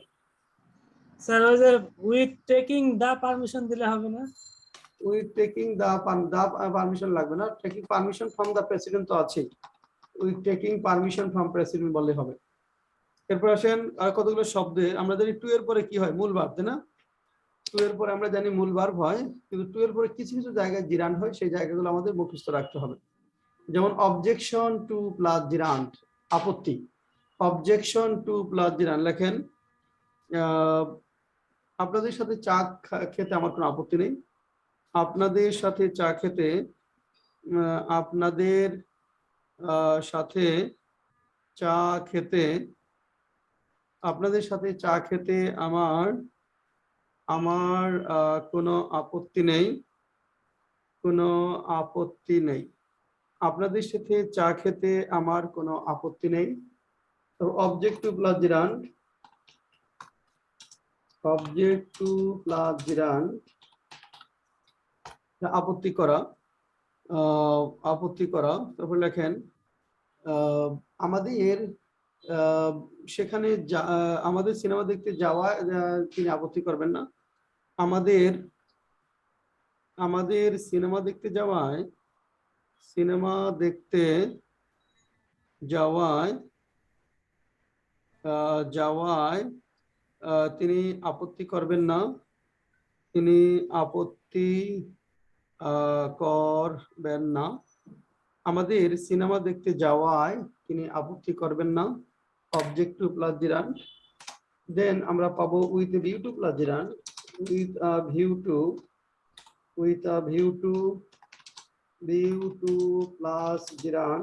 স্যার ওই যে উইথ টেকিং দা পারমিশন দিলে হবে না? উইথ টেকিং দা পারমিশন লাগবে না, taking permission from the president তো আছেই, with taking permission from president বললে হবে। এরপর আসেন, আর কতগুলো শব্দের আমরা জানি টু এর পরে কি হয়, মূল ভার্ব, তাই না? টু এর পরে আমরা জানি মূল ভার্ব হয়, কিন্তু টু এর পরে কিছু কিছু জায়গায় জিরান্ড হয়, সেই জায়গাগুলো আমাদের মুখস্থ রাখতে হবে। যেমন অবজেকশন টু প্লাস জিরান্ড, আপত্তি। অবজেকশন টু প্লাস জিরান্ড লেখেন, আপনাদের সাথে চা খেতে আমার কোনো আপত্তি নেই। আপনাদের সাথে চা খেতে, আপনাদের সাথে চা খেতে, আপনাদের সাথে চা খেতে আমার কোনো আপত্তি নেই, কোনো আপত্তি নেই। আপনাদের সাথে চা খেতে আমার কোনো আপত্তি নেই। তো object to plus gerund, object to plus gerund, আপত্তি করা, আপত্তি করা। তারপর লেখেন, আমাদের সেখানে আমাদের সিনেমা দেখতে যাওয়া তিনি আপত্তি করবেন না। আমাদের সিনেমা দেখতে যাওয়ায় তিনি আপত্তি করবেন না, তিনি আপত্তি করবেন না। আমাদের সিনেমা দেখতে যাওয়ায় তিনি আপত্তি করবেন না, object to plus gerund. Then আমরা পাবো with a view to plus gerund, with a view to, with a view to plus gerund,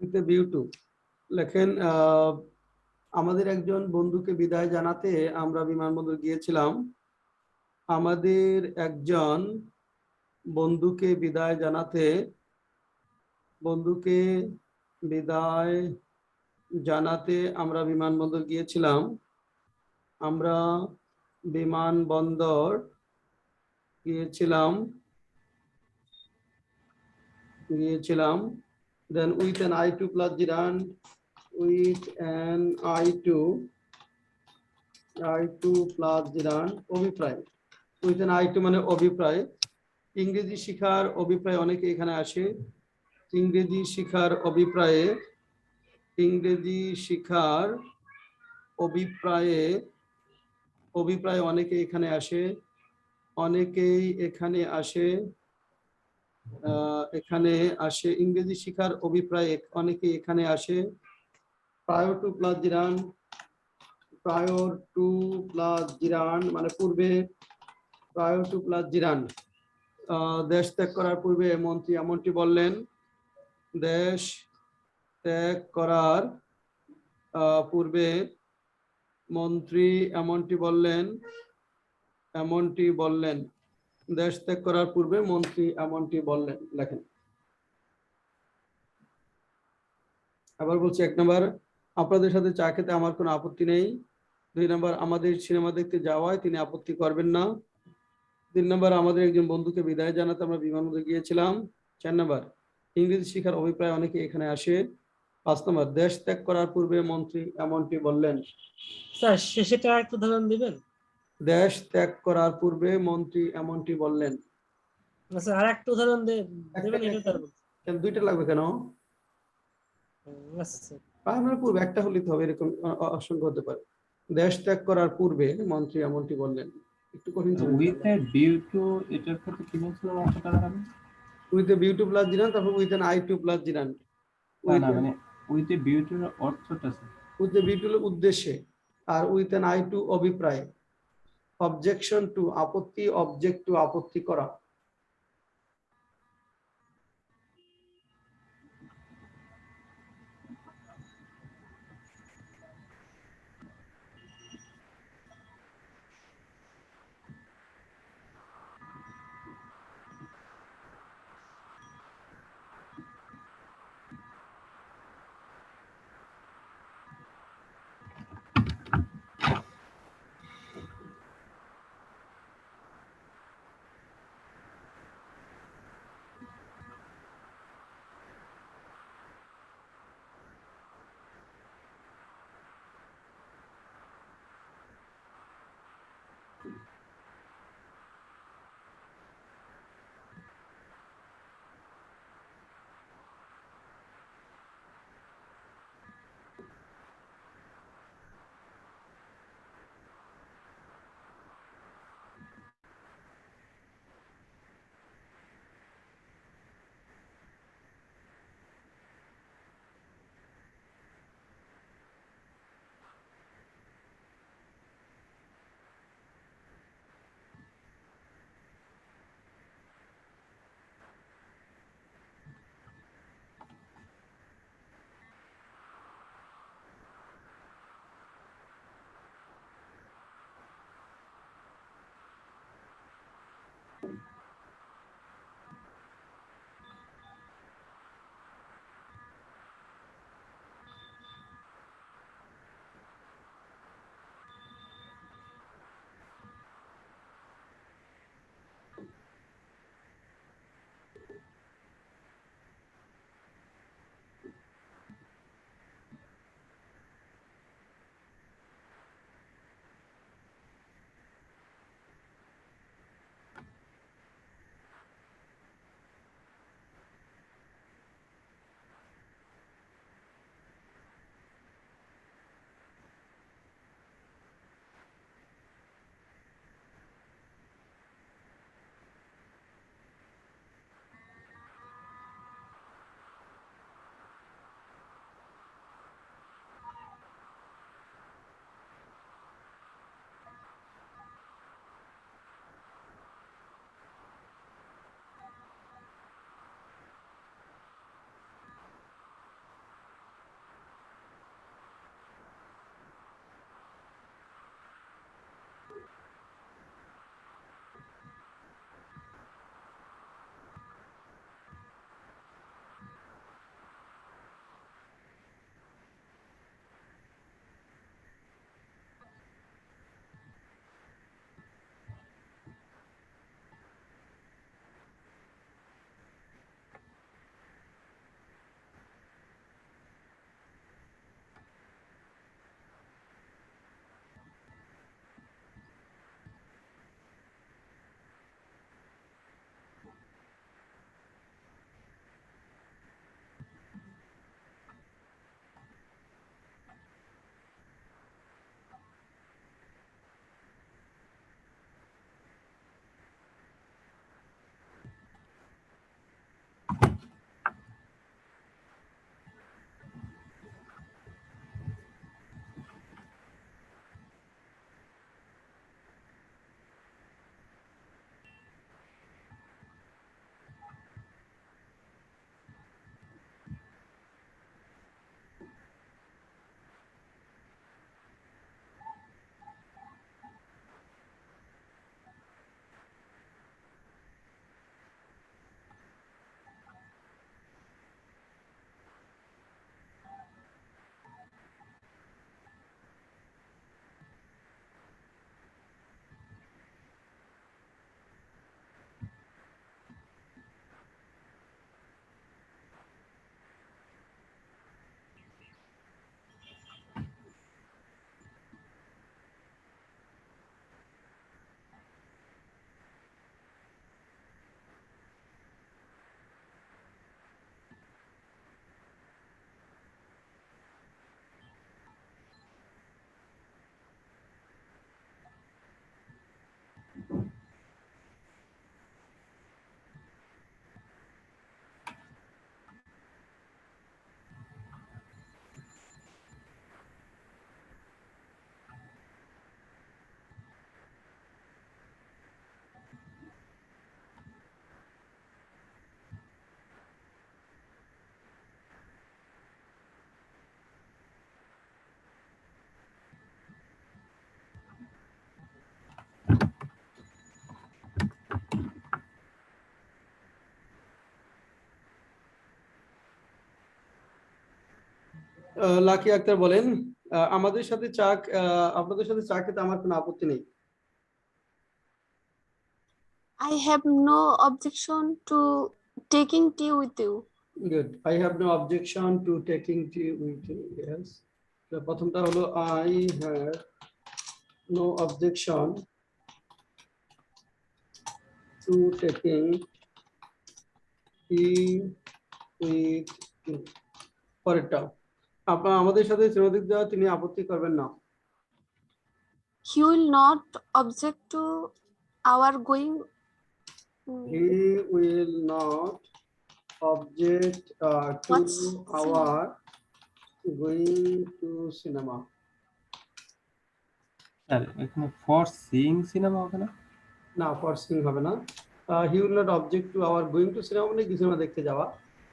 with a view to. লেখেন আমাদের একজন বন্ধুকে বিদায় জানাতে আমরা বিমানবন্দর গিয়েছিলাম। আমাদের একজন বন্ধুকে বিদায় জানাতে, বন্ধুকে বিদায় জানাতে আমরা বিমানবন্দর গিয়েছিলাম। আমরা বিমানবন্দর গিয়েছিলাম। Then with an I2 plus জিরান, with an I2 plus জিরান, অভিপ্রায়। With an I2 মানে অভিপ্রায়। ইংরেজি শিখার অভিপ্রায় অনেকে এখানে আসে। ইংরেজি শিখার অভিপ্রায়ে, ইংরেজি শিখার অভিপ্রায়ে, অভিপ্রায় অনেকে এখানে আসে, অনেকেই এখানে আসে, এখানে আসে। ইংরেজি শিখার অভিপ্রায়ে অনেকে এখানে আসে। Prior to plus gerund, prior to plus gerund মানে পূর্বে, প্রায়র টু প্লাস জিরান। দেশ ত্যাগ করার পূর্বে মন্ত্রী এমনটি বললেন, দেশ ত্যাগ করার পূর্বে মন্ত্রী এমনটি বললেন, এমনটি বললেন। দেশ ত্যাগ করার পূর্বে মন্ত্রী এমনটি বললেন। লেখেন। আবার বলছি, 1 নম্বর আপনাদের সাথে চা খেতে আমার কোনো আপত্তি নেই। 2 নম্বর আমাদের সিনেমা দেখতে যাওয়ায় তিনি আপত্তি করবেন না। 3 নম্বর আমাদের একজন বন্ধুকে বিদায় জানাতে আমরা বিমানবন্দরে গিয়েছিলাম। 4 নম্বর ইংরেজি শিখার অভিপ্রায় অনেকে এখানে আসে। 5 নম্বর দেশ ত্যাগ করার পূর্বে মন্ত্রী এমনটি বললেন। স্যার শেষেটা একটু উদাহরণ দিবেন? দেশ ত্যাগ করার পূর্বে মন্ত্রী এমনটি বললেন। আচ্ছা, আর একটা উদাহরণ দেবেন? এটা তার কেন 2টা লাগবে কেন? আচ্ছা স্যার। প্রাইমারি পূর্বে একটা হলেই তো হবে, এরকম অসংখ্য হতে পারে। দেশ ত্যাগ করার পূর্বে মন্ত্রী এমনটি বললেন। একটু কঠিন ছিল। উইথ এ ভিউ টু এটার ক্ষেত্রে কি বলছিলাম অংশটা দাঁড়াবে? With a view to plus gerund, তারপর উইথ এন I2 প্লাস জিরান। না মানে উইথ এ ভিউ টুর অর্থটা sir. With a view two উদ্দেশ্যে, আর উইথ এন I2 অভিপ্রায়। অবজেকশন টু আপত্তি, অবজেক্ট টু আপত্তি করা। লাকি আক্তার বলেন, আমাদের সাথে আপনাদের সাথে চা খেতে আমার কোনো আপত্তি নেই। I have no objection to taking tea with you. Good. I have no objection to taking tea with you. Yes. প্রথমটা হলো I have no objection to taking tea with you. পরেরটা, আমাদের সাথে চিরদিক দেওয়া তিনি আপত্তি করবেন না। He will not object to our going. He will not object to Watch our going to cinema. Sir এখানে ফর সিইং সিনেমা হবে না? না, ফর সিং হবে না। He will not object to our going to cinema মানে cinema দেখতে যাওয়া,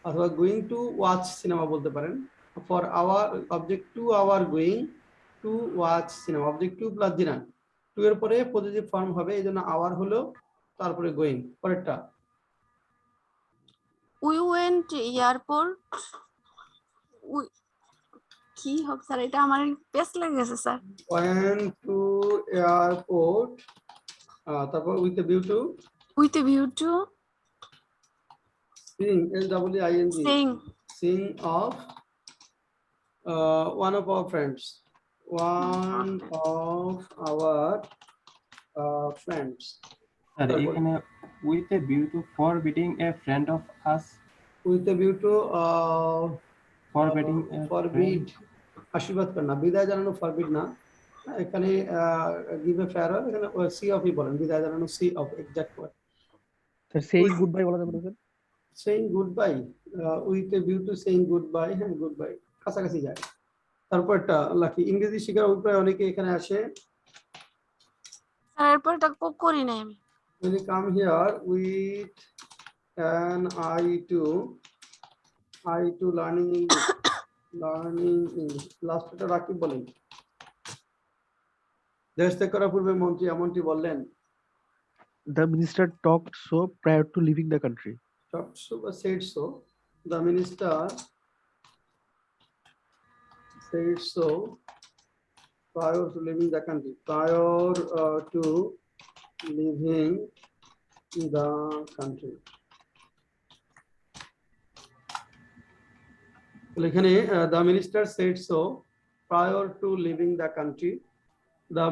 অথবা গোয়িং টু ওয়াচ সিনেমা বলতে পারেন। For our object to our going to watch cinema, object to plus gerund, to এর পরে পজিটিভ ফর্ম হবে, এই জন্য আওয়ার হলো, তারপরে গোয়িং। পরেরটা, We went airport. কি হবে স্যার, এটা আমার পেস লেগেছে স্যার। went to airport, তারপর with a view to With a view to seeing, SEEING, seeing of one of our friends, sir এখানে with a view to forbidding a friend of us, with a view to forbidding forbid, আশীর্বাদ করনা, বিদায় জানানো forbid না, এখানে give a farewell, এখানে see off ই বলেন, বিদায় জানানো see off, exact word. Sir say goodbye বলা যাবে না sir? Saying goodbye, with a view to saying goodbye, হ্যাঁ গুড বাই কাছাকাছি যায়। তারপরটা লাকি, ইংরেজি শেখার অভিপ্রায় অনেকে এখানে আসে। স্যার এরপর এটা করি নাই আমি। When you come here with an eye to learning English, লাস্টটা রাকিব বলেন। দেশ ত্যাগ করার পূর্বে মন্ত্রী এমনটি বললেন। The minister talked so prior to leaving the country. Talked so or said so. The minister said so prior to leaving the country. Prior to leaving the country. এখানে the minister said so prior to leaving the country. The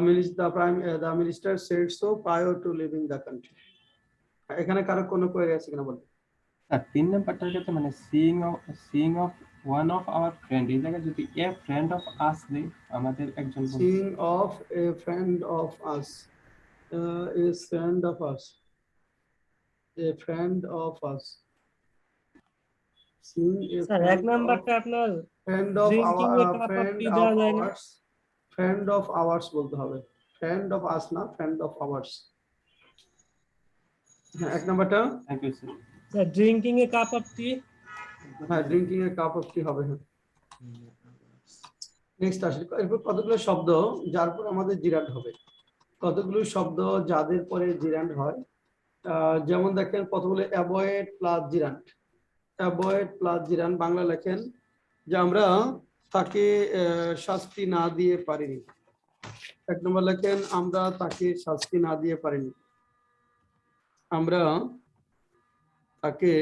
minister said so prior to leaving the country. এখানে কারো কোনো query আছে কিনা বলুন। Sir 3 নাম্বারটার ক্ষেত্রে মানে seeing of one of our friend, এই জায়গায় যদি এ ফ্রেন্ড অফ আস দেই, আমাদের একজন বন্ধু। Seeing of a friend of us, is friend of us, a friend of us. Seeing a sir এক friend of, নাম্বারটা আপনার friend of drinking a our, cup of friend tea of দেওয়া যায় না? ours, friend of ours বলতে হবে, friend of us না, friend of ours। হ্যাঁ, এক নাম্বারটা, thank you sir. Sir drinking a cup of tea, হ্যাঁ drinking a cup of tea হবে। হ্যাঁ, নেক্সট আসলে এরপর কতগুলো শব্দ যার পর আমাদের জিরান্ড হবে, কতগুলো শব্দ যাদের পরে জিরান্ড হয়। যেমন দেখেন কতগুলো avoid plus জিরান্ড, avoid plus জিরান্ড, Bangla লেখেন যে আমরা তাকে শাস্তি না দিয়ে পারিনি। এক নম্বর লেখেন আমরা তাকে শাস্তি না দিয়ে পারিনি, আমরা তাকে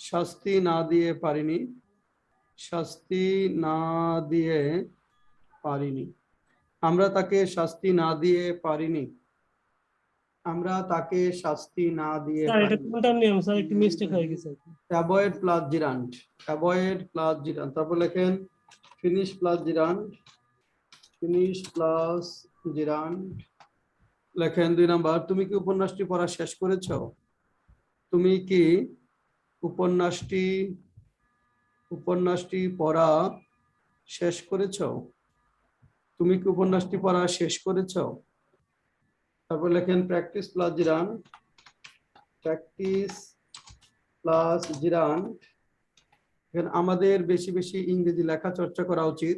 শাস্তি না দিয়ে পারিনি, শাস্তি না দিয়ে পারিনি, আমরা তাকে শাস্তি না দিয়ে পারিনি, আমরা তাকে শাস্তি না দিয়ে স্যার এটা পারিনি। কোনটার নিয়ম স্যার, একটু মিস্টেক হয়ে গেছে। অ্যাভয়েড প্লাস জিরান্ড, অ্যাভয়েড প্লাস জিরান্ড, তারপর লেখেন ফিনিশ প্লাস জিরান্ড, ফিনিশ প্লাস জিরান্ড। লেখেন 2 নাম্বার, তুমি কি উপন্যাসটি পড়া শেষ করেছো? তুমি কি উপন্যাসটি পড়া শেষ করেছো? তুমি কি উপন্যাসটি পড়া শেষ করেছো? তারপর লেখেন প্র্যাকটিস প্লাস জিরান্ড, প্র্যাকটিস প্লাস জিরান্ড। আমাদের বেশি বেশি ইংরেজি লেখা চর্চা করা উচিত,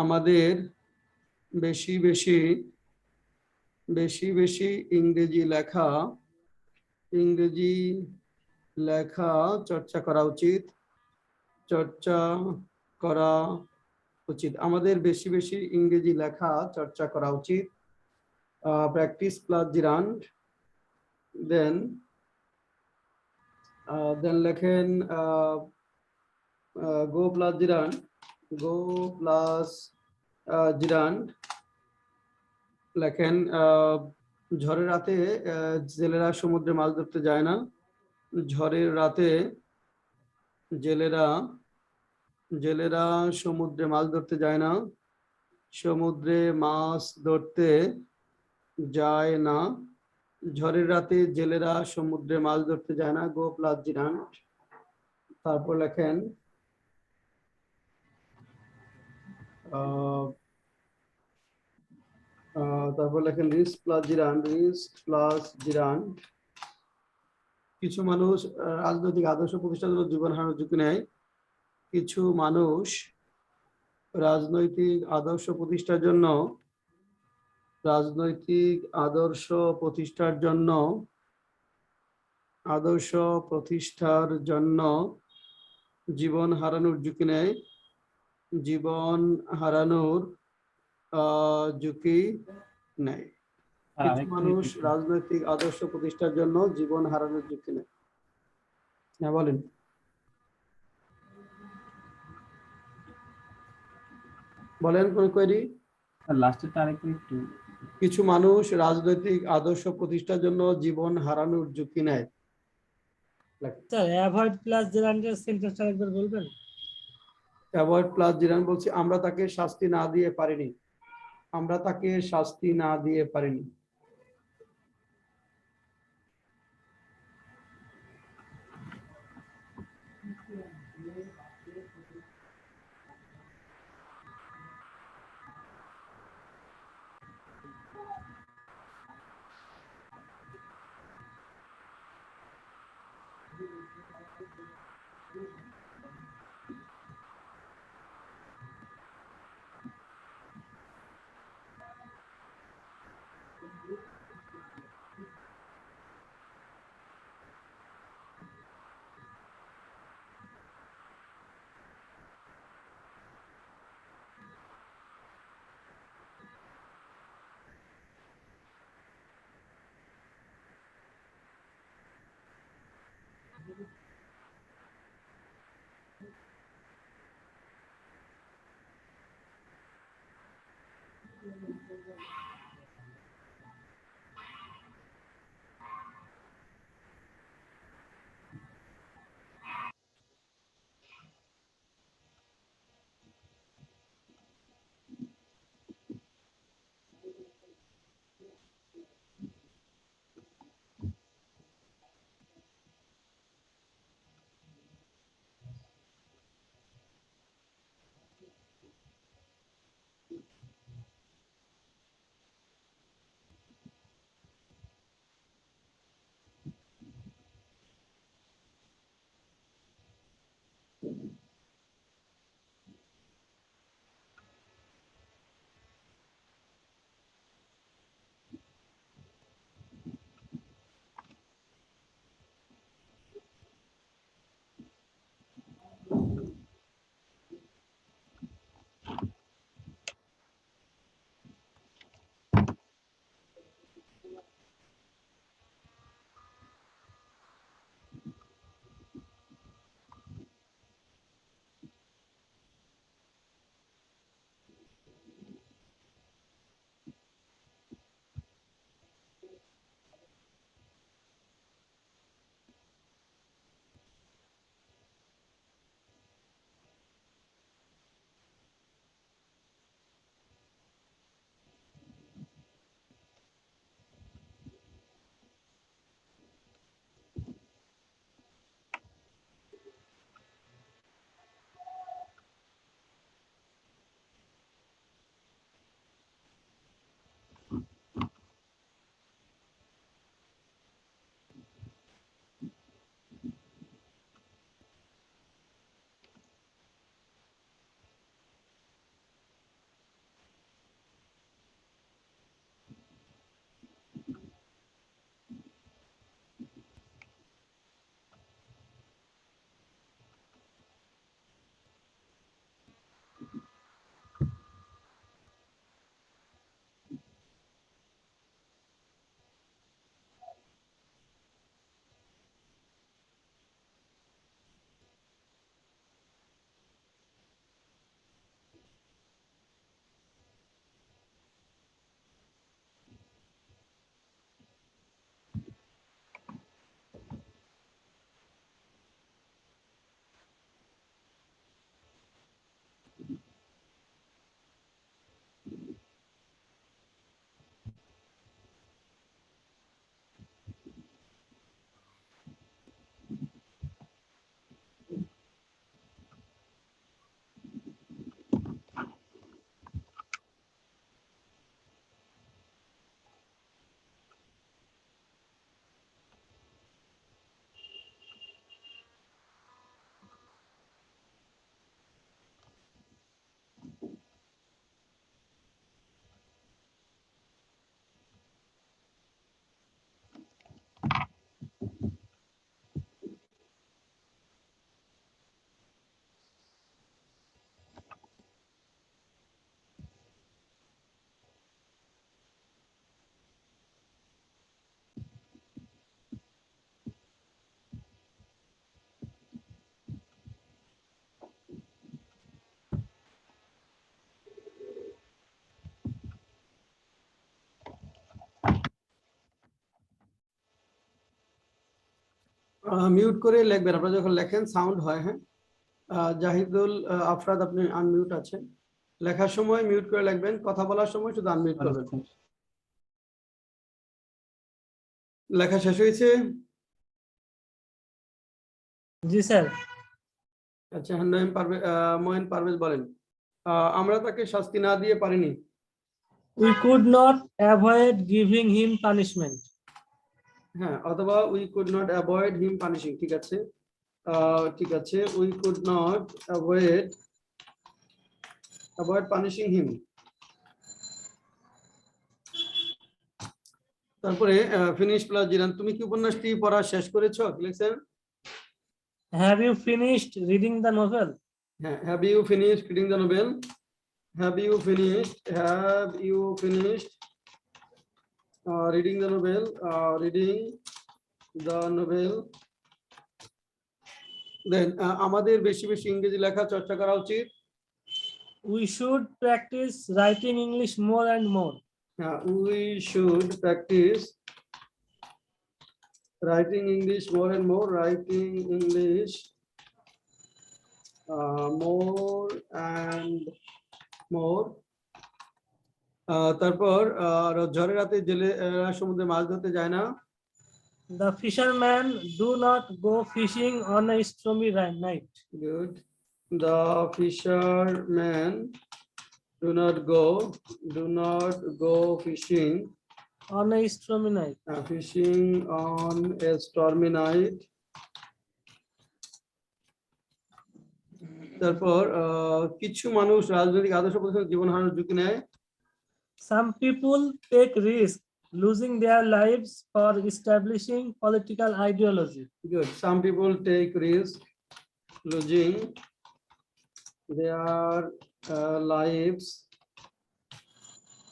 আমাদের বেশি বেশি ইংরেজি লেখা চর্চা করা উচিত, চর্চা করা উচিত। আমাদের বেশি বেশি ইংরেজি লেখা চর্চা করা উচিত। প্র্যাকটিস প্লাস জিরান্ড, দেন লেখেন গো প্লাস জিরান্ড, গো প্লাস জিরান্ড লেখেন। ঝড়ের রাতে জেলেরা সমুদ্রে মাছ ধরতে যায় না। ঝড়ের রাতে জেলেরা সমুদ্রে মাছ ধরতে যায় না। সমুদ্রে মাছ ধরতে যায় না। ঝড়ের রাতে জেলেরা সমুদ্রে মাছ ধরতে যায় না। গো প্লাস জিরান্ড। তারপর লেখেন রিস্ক প্লাস জিরান্ড, রিস্ক প্লাস জিরান্ড। কিছু মানুষ রাজনৈতিক আদর্শ প্রতিষ্ঠার জন্য জীবন হারানোর ঝুঁকি নেয়। কিছু মানুষ রাজনৈতিক আদর্শ প্রতিষ্ঠার জন্য জীবন হারানোর ঝুঁকি নেয়। জীবন হারানোর ঝুঁকি নেয়। কিছু মানুষ রাজনৈতিক আদর্শ প্রতিষ্ঠার জন্য জীবন হারানোর ঝুঁকি নেয়। হ্যাঁ বলেন। বলেন কোন কোয়েরি? লাস্টেরটা আরেকটু একটু। কিছু মানুষ রাজনৈতিক আদর্শ প্রতিষ্ঠার জন্য জীবন হারানোর ঝুঁকি নেয়। স্যার অ্যাভয়েড প্লাস জেরান্ডের সেন্টেন্সটা একবার বলবেন? অ্যাভয়েড প্লাস জিরান বলছি আমরা তাকে শাস্তি না দিয়ে পারিনি। আমরা তাকে শাস্তি না দিয়ে পারিনি। মিউট করে লিখবেন, আপনারা যখন লেখেন সাউন্ড হয়। হ্যাঁ, জাহিদুল আফরাদ আপনি আনমিউট আছেন, লেখার সময় মিউট করে লিখবেন, কথা বলার সময় শুধু আনমিউট করবেন। লেখা শেষ হয়েছে? জি স্যার। আচ্ছা, মঈন পারভেজ বলেন, আমরা তাকে শাস্তি না দিয়ে পারিনি। We could not avoid giving him punishment. হ্যাঁ, অথবা we could not avoid him punishing. ঠিক আছে, ঠিক আছে, we could not avoid punishing him. তারপরে ফিনিশ প্লাস জিরান, তুমি কি উপন্যাসটি পড়া শেষ করেছো? কি লিখছেন? Have you finished reading the novel? হ্যাঁ, have you finished reading the novel? Have you finished reading the novel? Reading the novel. Then আমাদের বেশি বেশি ইংরেজি লেখা চর্চা করা উচিত। We should practice writing English more and more. We should practice writing English more and more. Writing English more and more. তারপর ঝড়ের রাতে জেলেরা সমুদ্রে মাছ ধরতে যায় না। The fishermen do not go fishing on a stormy night. Good. The fishermen do not go fishing On a stormy night. fishing on a stormy night. তারপর কিছু মানুষ রাজনৈতিক আদর্শ প্রতিষ্ঠানে জীবন হারানোর ঝুঁকি নেয়। Some people take risk losing their lives for establishing political ideology. Good. Some people take risk losing their lives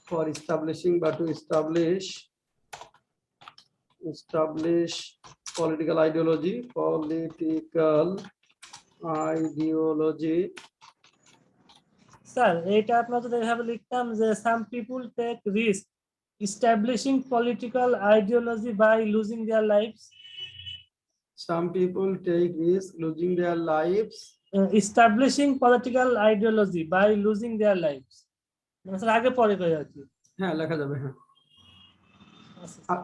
for establishing, but to establish political ideology. Sir, এটা আপনার যদি এভাবে লিখতাম যে some people take risk establishing political ideology by losing their lives. Some people take risk losing their lives. Establishing political ideology by losing their lives. Sir আগে পরে কই আর কি। হ্যাঁ, লেখা যাবে। হ্যাঁ,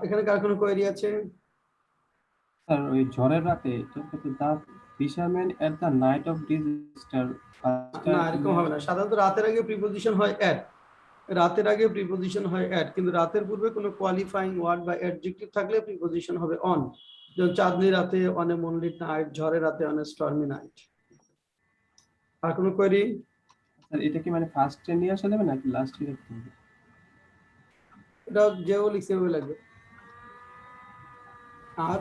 এখানে কার কোনো কোয়েরি আছে? স্যার ওই ঝড়ের রাতে এটার ক্ষেত্রে the fisherman at the night of disaster. না, এরকম হবে না। সাধারণত রাতের আগে প্রিপোজিশন হয় এট, কিন্তু রাতের পূর্বে কোনো কোয়ালিফাইং ওয়ার্ড বা অ্যাডজেক্টিভ থাকলে প্রিপোজিশন হবে অন। যেমন চাঁদনি রাতে, অন এ মুনলিট নাইট, ঝড়ের রাতে, অন এ স্টর্মি নাইট। আর কোনো কোয়েরি? স্যার এটা কি মানে ফার্স্টে নিয়ে আসা যাবে নাকি লাস্টে রাখতে হবে? এটা যেও লিখতে হবে লাগবে। আর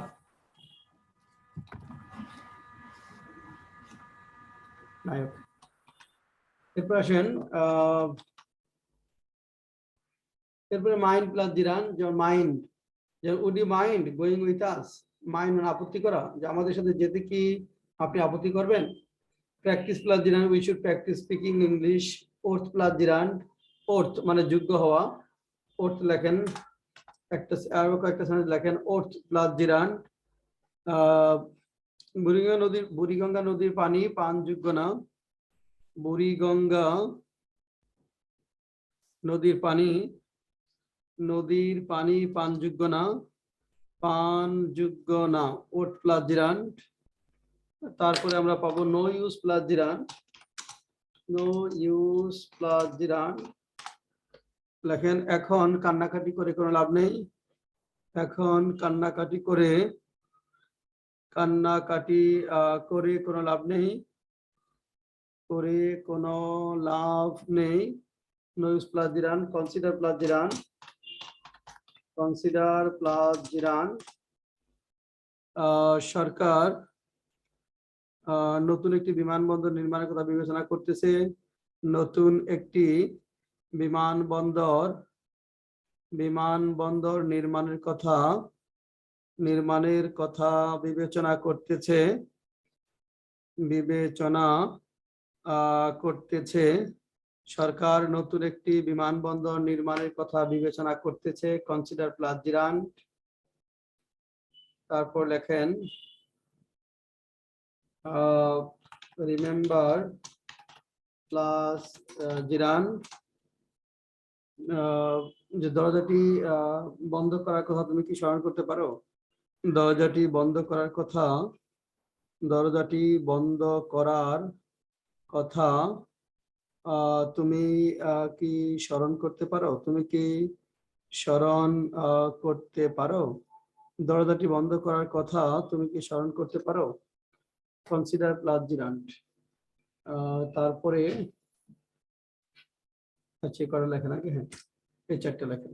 নায়ক। এরপর আসেন, এরপরে মাইন্ড প্লাস জিরান। যেমন মাইন্ড, যেমন would you mind going with us? Mind মানে আপত্তি করা, যে আমাদের সাথে যেতে কি আপনি আপত্তি করবেন? Practice plus gerund, we should practise speaking English. Worth plus gerund, worth মানে যোগ্য হওয়া। ওর্থ লেখেন, একটা আরো কয়েকটা সেন্টেন্স লেখেন। Worth plus জিরান। বুড়িগঙ্গা নদীর পানি পানযোগ্য না। বুড়িগঙ্গা নদীর পানি পানযোগ্য না। Worth plus gerund. তারপরে আমরা পাবো নো ইউজ প্লাস জিরান। লেখেন, এখন কান্নাকাটি করে কোনো লাভ নেই। এখন কান্নাকাটি করে কোনো লাভ নেই। No use plus gerund. Consider plus gerund. সরকার নতুন একটি বিমানবন্দর নির্মাণের কথা বিবেচনা করতেছে। নতুন একটি বিমানবন্দর নির্মাণের কথা বিবেচনা করতেছে। সরকার নতুন একটি বিমানবন্দর নির্মাণের কথা বিবেচনা করতেছে। Consider plus gerund. তারপর লেখেন, রিমেম্বার প্লাস জিরান, যে দরজাটি বন্ধ করার কথা তুমি কি স্মরণ করতে পারো? দরজাটি বন্ধ করার কথা, দরজাটি বন্ধ করার কথা তুমি কি স্মরণ করতে পারো? তুমি কি স্মরণ করতে পারো? দরজাটি বন্ধ করার কথা তুমি কি স্মরণ করতে পারো? Consider plus gerund. তারপরে আচ্ছা করা লেখা নাকি? হ্যাঁ, এই চারটে লেখা।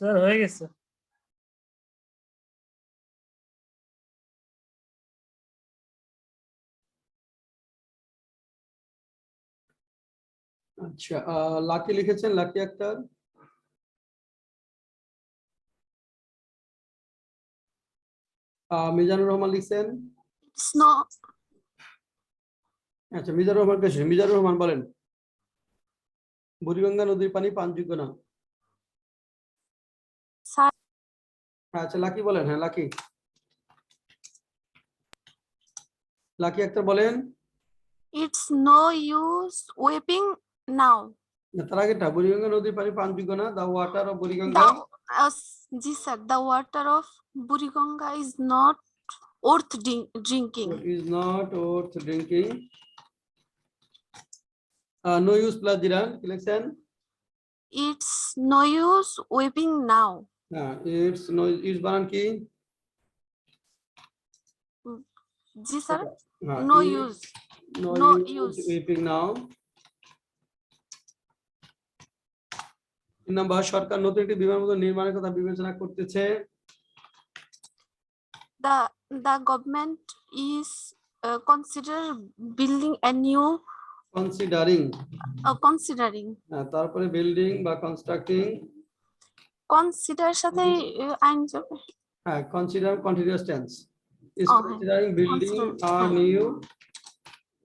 স্যার হয়ে গেছে। আচ্ছা, লাকি লিখেছেন, লাকি আক্তার। মিজানুর রহমান লিখছেন। It's not. আচ্ছা, মিজানুর রহমান কে, মিজানুর রহমান বলেন। বুড়িগঙ্গা নদীর পানি পানযোগ্য না। Sir, আচ্ছা, লাকি বলেন। হ্যাঁ, লাকি, লাকি আক্তার বলেন। it's no use weeping now. না, তার আগেটা বুড়িগঙ্গা নদীর পানি পানযোগ্য না। The water of Buriganga Ji sir, the water of Buriganga is not worth drinking. is not worth drinking. No use plus জিরান কি লিখছেন? It's no use weeping now. হ্যাঁ, ইটস নো ইউজ বানান কি? Ji sir, হ্যাঁ, no is use. no No use use. weeping now. Number, সরকার নতুন একটি বিমানবন্দর নির্মাণের কথা বিবেচনা করতেছে। The government is consider building a new considering, considering. তারপরে বিল্ডিং বা কনস্ট্রাক্টিং। Consider সাথে আইন যাবে। হ্যাঁ, consider continuous tense, is Oh, considering building a consider- new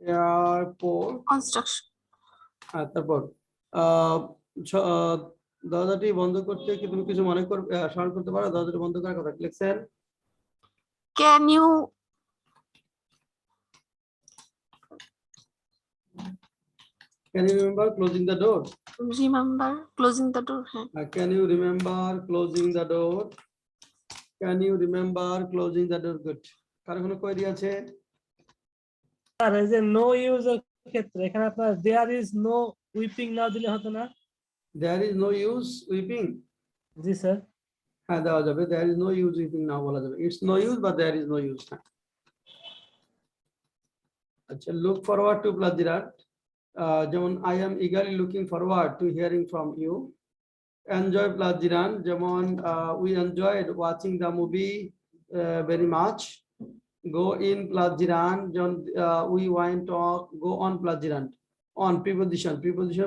airport. construction. তারপর দরজাটি বন্ধ করতে কি তুমি কিছু মনে কর স্মরণ করতে পারো? দরজাটি বন্ধ করার কথা লিখছেন। Can you Can you remember closing the door? remember closing the door? Can you remember closing the door? Can you remember closing the door? Good. কার কোনো কোয়েরি আছে? স্যার এই যে নো ইউজের ক্ষেত্রে এখানে আপনার দেয়ার ইজ নো উইপিং না দিলে হতো না? There is no use weeping. G sir. হ্যাঁ দেওয়া যাবে, there is no use weeping নাও বলা যাবে, it's no use but there is no use। আচ্ছা, look forward to plus Virat, যেমন I am eagerly looking forward to hearing from you। enjoy plus Virat, যেমন we enjoyed watching the movie very much। go in plus Virat, যেমন we went on, go on plus Virat, on preposition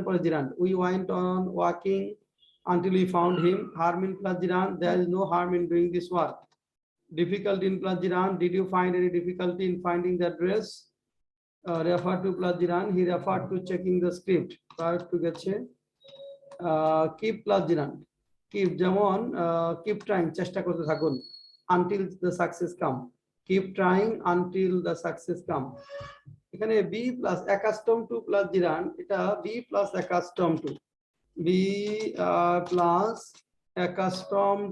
পরে Virat, we went on walking until we found him। harm in plus Virat, there is no harm in doing this work। difficult in plus Virat, did you find any difficulty in finding the address? refer to plus Virat, he referred to checking the script। to গেছে। keep plus Virat, keep যেমন keep trying চেষ্টা করতে থাকুন, until the success come। keep trying until the success come। এখানে be plus accustomed to plus Virat, এটা be plus accustomed to, be plus accustomed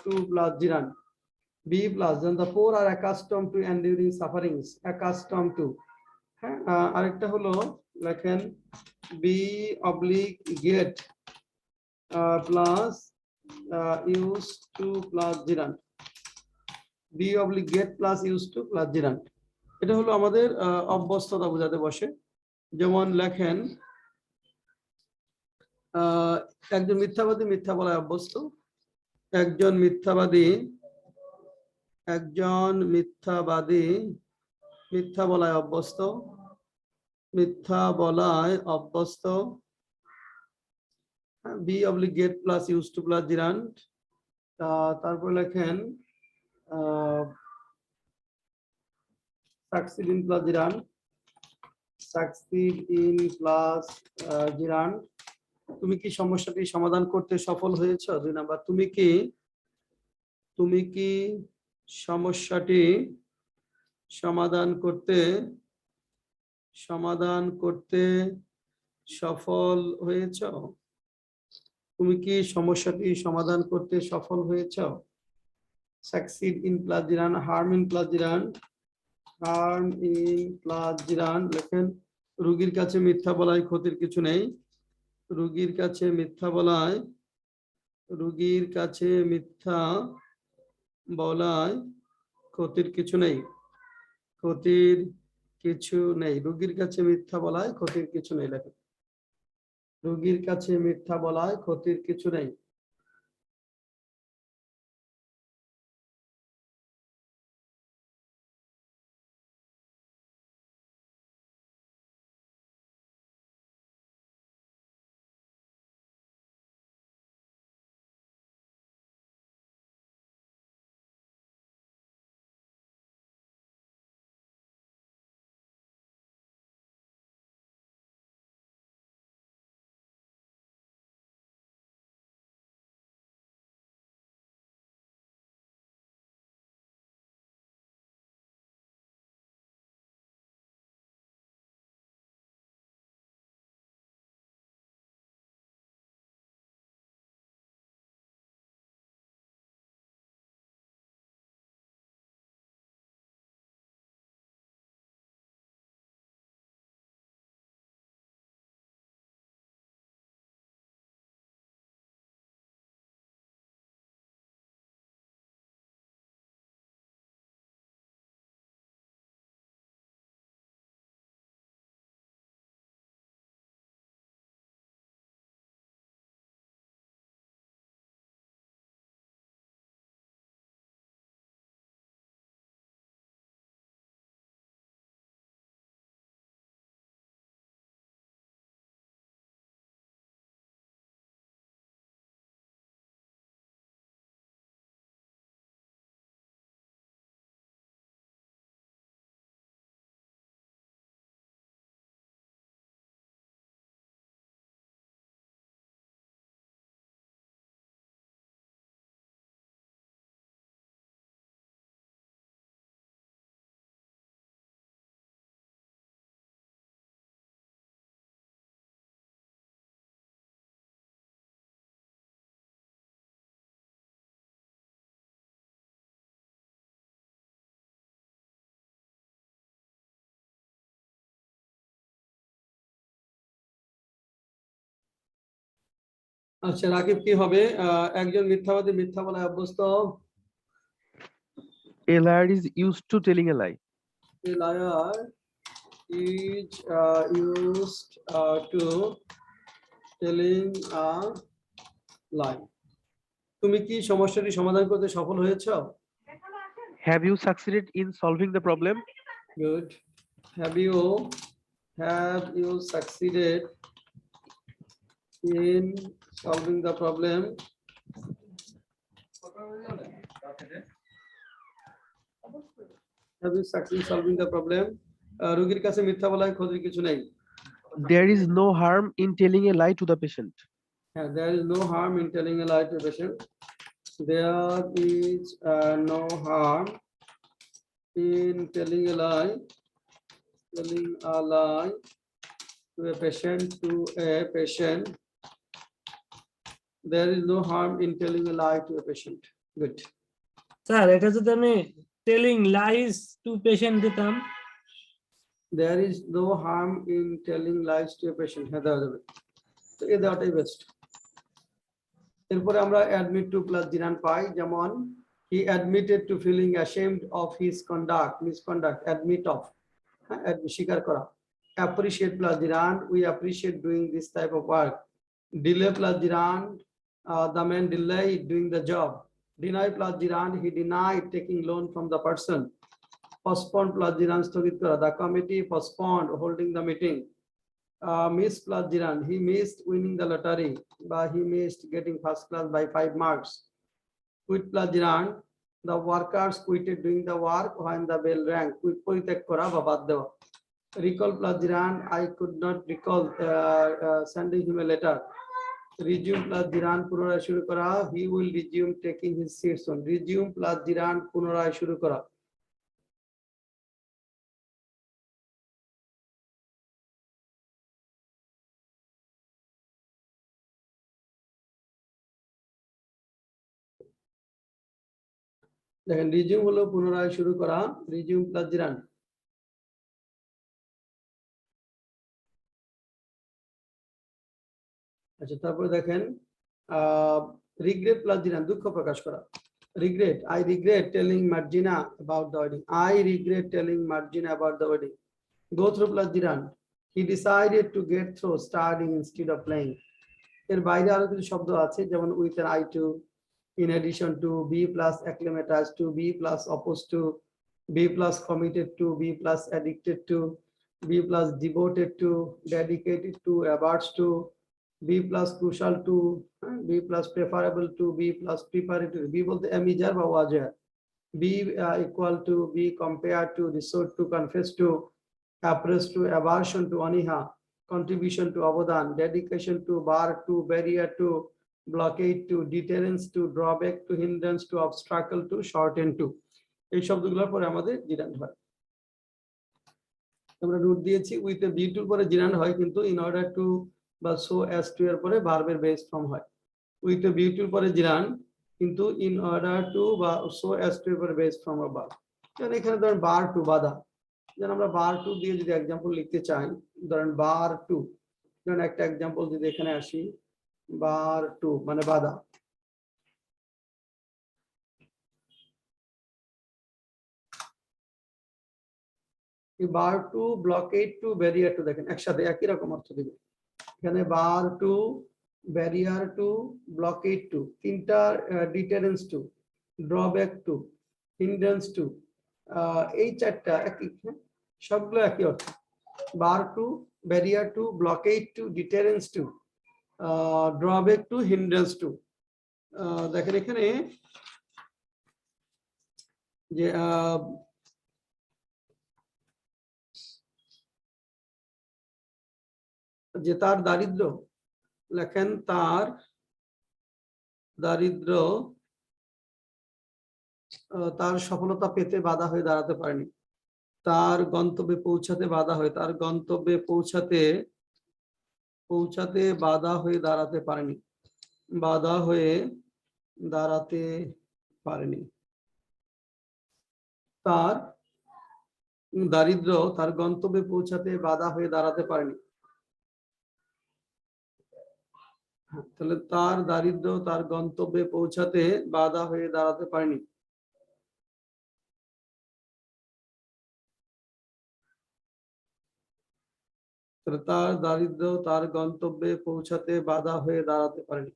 to plus Virat, be plus then the poor are accustomed to enduring sufferings, accustomed to। হ্যাঁ, আরেকটা হলো লেখেন be oblique get plus used to plus Virat, be oblique get plus used to plus Virat। এটা হলো আমাদের অভ্যস্ততা বোঝাতে বসে। যেমন লেখেন একজন মিথ্যাবাদী মিথ্যা বলায় অভ্যস্ত, একজন মিথ্যাবাদী মিথ্যা বলায় অভ্যস্ত, মিথ্যা বলায় অভ্যস্ত। be oblique get plus used to plus Virat। তারপর লেখেন succeed in plus Virat, succeed in plus Virat। তুমি কি সমস্যাটি সমাধান করতে সফল হয়েছো? 2 নাম্বার, তুমি কি সমস্যাটি সমাধান করতে সফল হয়েছো? তুমি কি সমস্যাটি সমাধান করতে সফল হয়েছো? succeed in plus Virat, harm in plus Virat, harm in plus Virat। লেখেন রোগীর কাছে মিথ্যা বলায় ক্ষতির কিছু নেই, রোগীর কাছে মিথ্যা বলায় ক্ষতির কিছু নেই, রোগীর কাছে মিথ্যা বলায় ক্ষতির কিছু নেই। লেখেন রোগীর কাছে মিথ্যা বলায় ক্ষতির কিছু নেই। আচ্ছা রাকিব কি হবে? একজন মিথ্যাবাদী মিথ্যা বলায় অভ্যস্ত। A liar is used to telling a lie. A liar is used to telling a lie. তুমি কি সমস্যাটি সমাধান করতে সফল হয়েছো? Have you succeeded in solving the problem? Good. Have you succeeded in solving the problem? Have you succeeded in solving the problem? রোগীর কাছে মিথ্যা বলায় ক্ষতির কিছু নেই। There is no harm in telling a lie to the patient. There is no harm in telling a lie to a patient. There is no harm in telling a lie to a patient. There is no harm in telling a lie to a patient. Good. Sir এটা যদি আমি telling lies to patient দিতাম, There is no harm in telling lies to a patient. হ্যাঁ দেওয়া যাবে। তো এই দেওয়াটাই বেস্ট। এরপরে আমরা admit to plus জিরান পাই, যেমন he admitted to feeling ashamed of his misconduct, admit of, স্বীকার করা। Appreciate plus জিরান, we appreciate doing this type of work. Delay plus জিরান, the man delayed doing the job. Deny plus জিরান, he denied taking loan from the person. Postpone plus জিরান, স্থগিত করা, the committee postponed holding the meeting. Miss plus জিরান, he missed winning the lottery, but he missed getting first class by 5 marks. Quit plus জিরান, the workers quitted doing the work when the bell rang. Quit পরিত্যাগ করা বা বাদ দেওয়া। Recall plus জিরান, I could not recall sending him a letter. Resume plus জিরান, পুনরায় শুরু করা, he will resume taking his seat soon. Resume plus জিরান, পুনরায় শুরু করা। দেখেন রিজিউম হলো পুনরায় শুরু করা, রিজিউম প্লাস জিরান। আচ্ছা তারপরে দেখেন রিগ্রেট প্লাস জিরান, দুঃখ প্রকাশ করা। Regret, I regret telling Margina about the wedding. I regret telling Margina about the wedding. Go through plus জিরান, he decided to get through studying instead of playing. এর বাইরে আরো কিছু শব্দ আছে, যেমন with an eye to, in addition to, be plus acclimatized to, be plus opposed to, be plus committed to, be plus addicted to, be plus devoted to, dedicated to, averts to, be plus crucial to, be plus preferable to, be plus preparatory. be বলতে এমিজার বা ওয়াজার, be equal to, be compared to, resort to, confess to, appraise to, aversion to, অনীহা, contribution to, অবদান, dedication to, bar to, barrier to, blockade to, deterrence to, drawback to, hindrance to, obstacle to, shorten to। এই শব্দগুলোর পরে আমাদের জিরান হয়। আমরা root দিয়েছি with A B টুর পরে জিরান হয়, কিন্তু ইন অর্ডার টু বা সো অ্যাজ টু এর পরে ভার্বের বেস ফর্ম হয়। উইথ এ বি টুর পরে জিরান, কিন্তু ইন অর্ডার টু বা সো অ্যাজ টু এর পরে বেস ফর্ম অফ ভার্ব। যেমন এখানে ধরেন বার টু, বাধা, যেন আমরা বার টু দিয়ে যদি এক্সাম্পল লিখতে চাই, ধরেন বার টু, যেমন একটা এক্সাম্পল যদি এখানে আসি, বার টু মানে বাধা। Bar to, blockade to, barrier to, দেখেন একসাথে একই রকম অর্থ দিবে। এখানে bar to, barrier to, blockade to, তিনটা, deterrence to, drawback to, hindrance to, এই চারটা একই, সবগুলো একই অর্থ। Bar to, barrier to, blockade to, deterrence to, drawback to, hindrance to. দেখেন এখানে যে তার দারিদ্র, লেখেন তার দারিদ্র তার সফলতা পেতে বাধা হয়ে দাঁড়াতে পারেনি। তার গন্তব্যে পৌঁছাতে বাধা হয়ে, তার গন্তব্যে পৌঁছাতে বাধা হয়ে দাঁড়াতে পারেনি, বাধা হয়ে দাঁড়াতে পারেনি। তার দারিদ্র তার গন্তব্যে পৌঁছাতে বাধা হয়ে দাঁড়াতে পারেনি। তাহলে তার দারিদ্র তার গন্তব্যে পৌঁছাতে বাধা হয়ে দাঁড়াতে পারেনি। তাহলে তার দারিদ্র তার গন্তব্যে পৌঁছাতে বাধা হয়ে দাঁড়াতে পারেনি।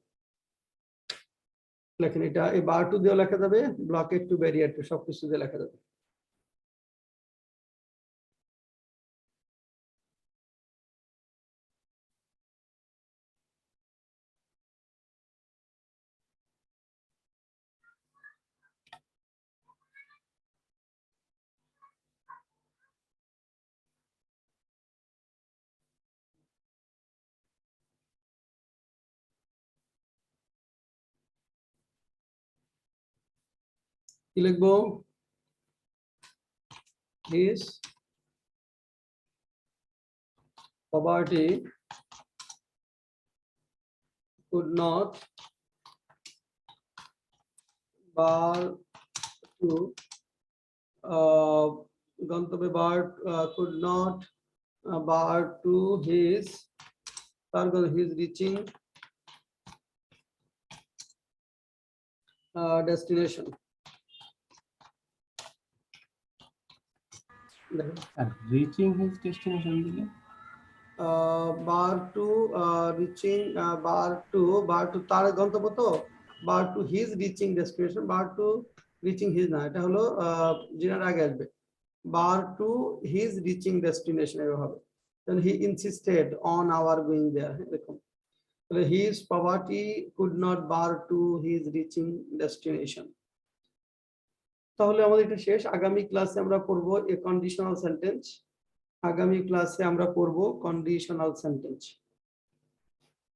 লেখেন এটা, এই বার টু দিয়ে লেখা যাবে, ব্লকেট টু, ব্যারিয়ার টু, সবকিছু দিয়ে লেখা যাবে। কি লিখবো? His poverty could not bar to গন্তব্যে bar could not bar to his reaching destination. আর রিচিং হিজ ডেস্টিনেশন দিলে bar to reaching bar to তার গন্তব্য তো, bar to his reaching destination, bar to reaching his না, এটা হলো জিনার আগে আসবে, bar to his reaching destination এর হবে। then he insisted on our going there, দেখুন তাহলে his poverty could not bar to his reaching destination। তাহলে আমাদের এটা শেষ। আগামী ক্লাসে আমরা পড়বো এ কন্ডিশনাল সেন্টেন্স, আগামী ক্লাসে আমরা পড়বো কন্ডিশনাল সেন্টেন্স।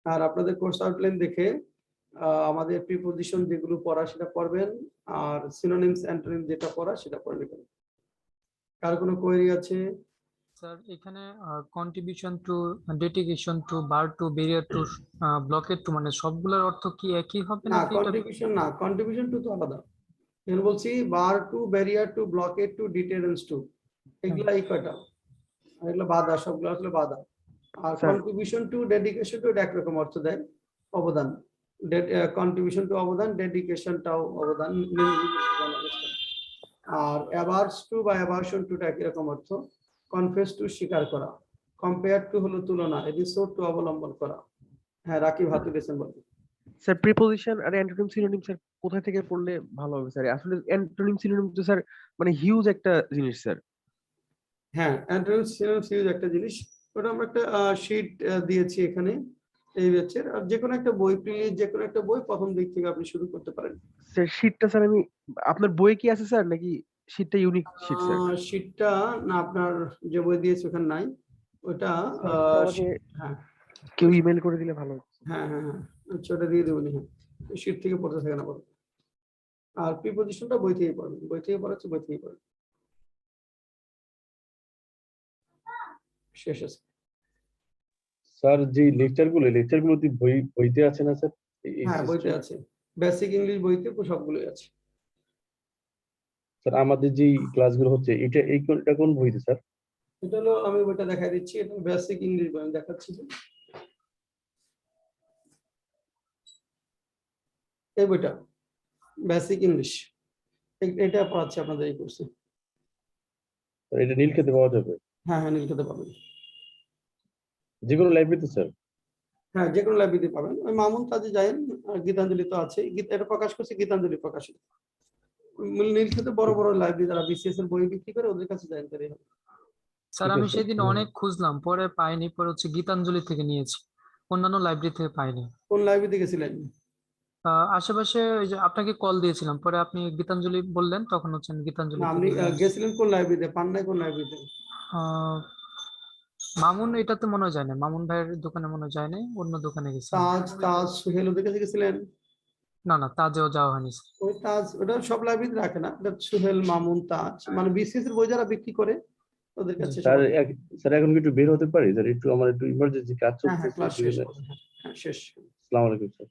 আর আপনাদের কোর্স আউটলাইন দেখে আমাদের প্রিপোজিশন যেগুলো পড়া সেটা পড়বেন, আর সিনোনিমস অ্যান্টোনিম যেটা পড়া সেটা পড়ে নেবেন। কার কোনো কোয়েরি আছে? স্যার এখানে contribution to, dedication to, bar to, barrier to, blockade to মানে সবগুলোর অর্থ কি একই হবে না, নাকি এটা? কন্ট্রিবিউশন না, কন্ট্রিবিউশন টু তো আলাদা। আমি বলছি bar to, barrier to, blockade to, deterrence to, এগুলা এই কয়টা, আর এগুলো বাধা, সবগুলো আসলে বাধা। আর sir. Contribution to, dedication to একরকম অর্থ দেয়, অবদান। কন্ট্রিবিউশন টু অবদান, ডেডিকেশনটাও অবদান। আর অ্যাভার্স টু বা অ্যাভার্সন টু একই রকম অর্থ। কনফেস টু স্বীকার করা, কম্পেয়ার টু হলো তুলনা, এপিসোড টু অবলম্বন করা। হ্যাঁ, রাকিব হাত তুলেছেন, বলুন। স্যার প্রিপোজিশন আর অ্যান্টোনিম সিনোনিম স্যার কোথা থেকে পড়লে ভালো হবে স্যার? আসলে অ্যান্টোনিম সিনোনিম তো স্যার মানে হিউজ একটা জিনিস স্যার। হ্যাঁ, অ্যান্টোনিম সিনোনিম সিরিজ একটা জিনিস, ওটা আমরা একটা শীট দিয়েছি এখানে এই ব্যাচের। আর যে কোনো একটা বই, প্রিলিজ যে কোনো একটা বই প্রথম দিক থেকে আপনি শুরু করতে পারেন। স্যার শীটটা স্যার আমি, আপনার বইয়ে কি আছে স্যার নাকি শীটটা ইউনিক শীট স্যার? শীটটা না, আপনার যে বই দিয়েছে ওখানে নাই ওটা। আমাকে হ্যাঁ কেউ ইমেল করে দিলে ভালো হতো। হ্যাঁ হ্যাঁ হ্যাঁ, আচ্ছা ওটা দিয়ে দেবো। হ্যাঁ, শীট থেকে পড়তে থাকে না বলো। আর প্রিপোজিশনটা বই থেকে পড়বেন, বই থেকে পড়াচ্ছে, বই থেকে পড়বেন। শেষ আছে। স্যার যে লেকচারগুলো কি বইতে আছে না স্যার? হ্যাঁ, বইতে আছে, বেসিক ইংলিশ বইতে সবগুলোই আছে। স্যার আমাদের যে ক্লাসগুলো হচ্ছে এটা কোন বইতে স্যার? এটা হলো, আমি বইটা দেখাই দিচ্ছি, এটা বেসিক ইংলিশ বই আমি দেখাচ্ছি। এই বইটা বেসিক ইংলিশ, এটা পড়াচ্ছি আপনাদের এই কোর্সে। এটা নীলক্ষেতে পাওয়া যাবে? হ্যাঁ হ্যাঁ, নীলক্ষেতে পাবেন, যে কোনো লাইব্রেরিতে স্যার? হ্যাঁ, যে কোনো লাইব্রেরিতে পাবেন। ওই মামুন তাজে যায়েন, আর গীতাঞ্জলি তো আছে, এটা প্রকাশ করছে গীতাঞ্জলি প্রকাশিত। নীলক্ষেতে বড় বড় লাইব্রেরি যারা বিসিএস এর বই বিক্রি করে ওদের কাছে যায়েন, তাই হবে। স্যার আমি সেদিন অনেক খুঁজলাম, পরে পাইনি, পরে হচ্ছে গীতাঞ্জলি থেকে নিয়েছি, অন্যান্য লাইব্রেরি থেকে পাইনি। কোন লাইব্রেরিতে গেছিলেন? আশেপাশে ওই যে আপনাকে কল দিয়েছিলাম, পরে আপনি গীতাঞ্জলি বললেন, তখন হচ্ছে আমি গীতাঞ্জলি না, আপনি গেছিলেন কোন লাইব্রেরিতে? পান নাই কোন লাইব্রেরিতে? মামুন, এটাতে মনে হয় যায় না, মামুন ভাইয়ের দোকানে মনে হয় যায় না, অন্য দোকানে গেছি। তাজ সুহেল ওদের কাছে গেছিলেন? না না, তাজেও যাওয়া হয়নি স্যার। ওই তাজ, ওটা সব লাইব্রেরিতে রাখে না, এটা সুহেল, মামুন, তাজ, মানে বিসিএস এর বই যারা বিক্রি করে ওদের কাছে। স্যার এখন কি একটু বের হতে পারি স্যার? একটু আমার একটু ইমার্জেন্সি কাজ হ্যাঁ হ্যাঁ, চলছে। ক্লাস শেষ করুন। হ্যাঁ শেষ। আসসালামু আলাইকুম স্যার।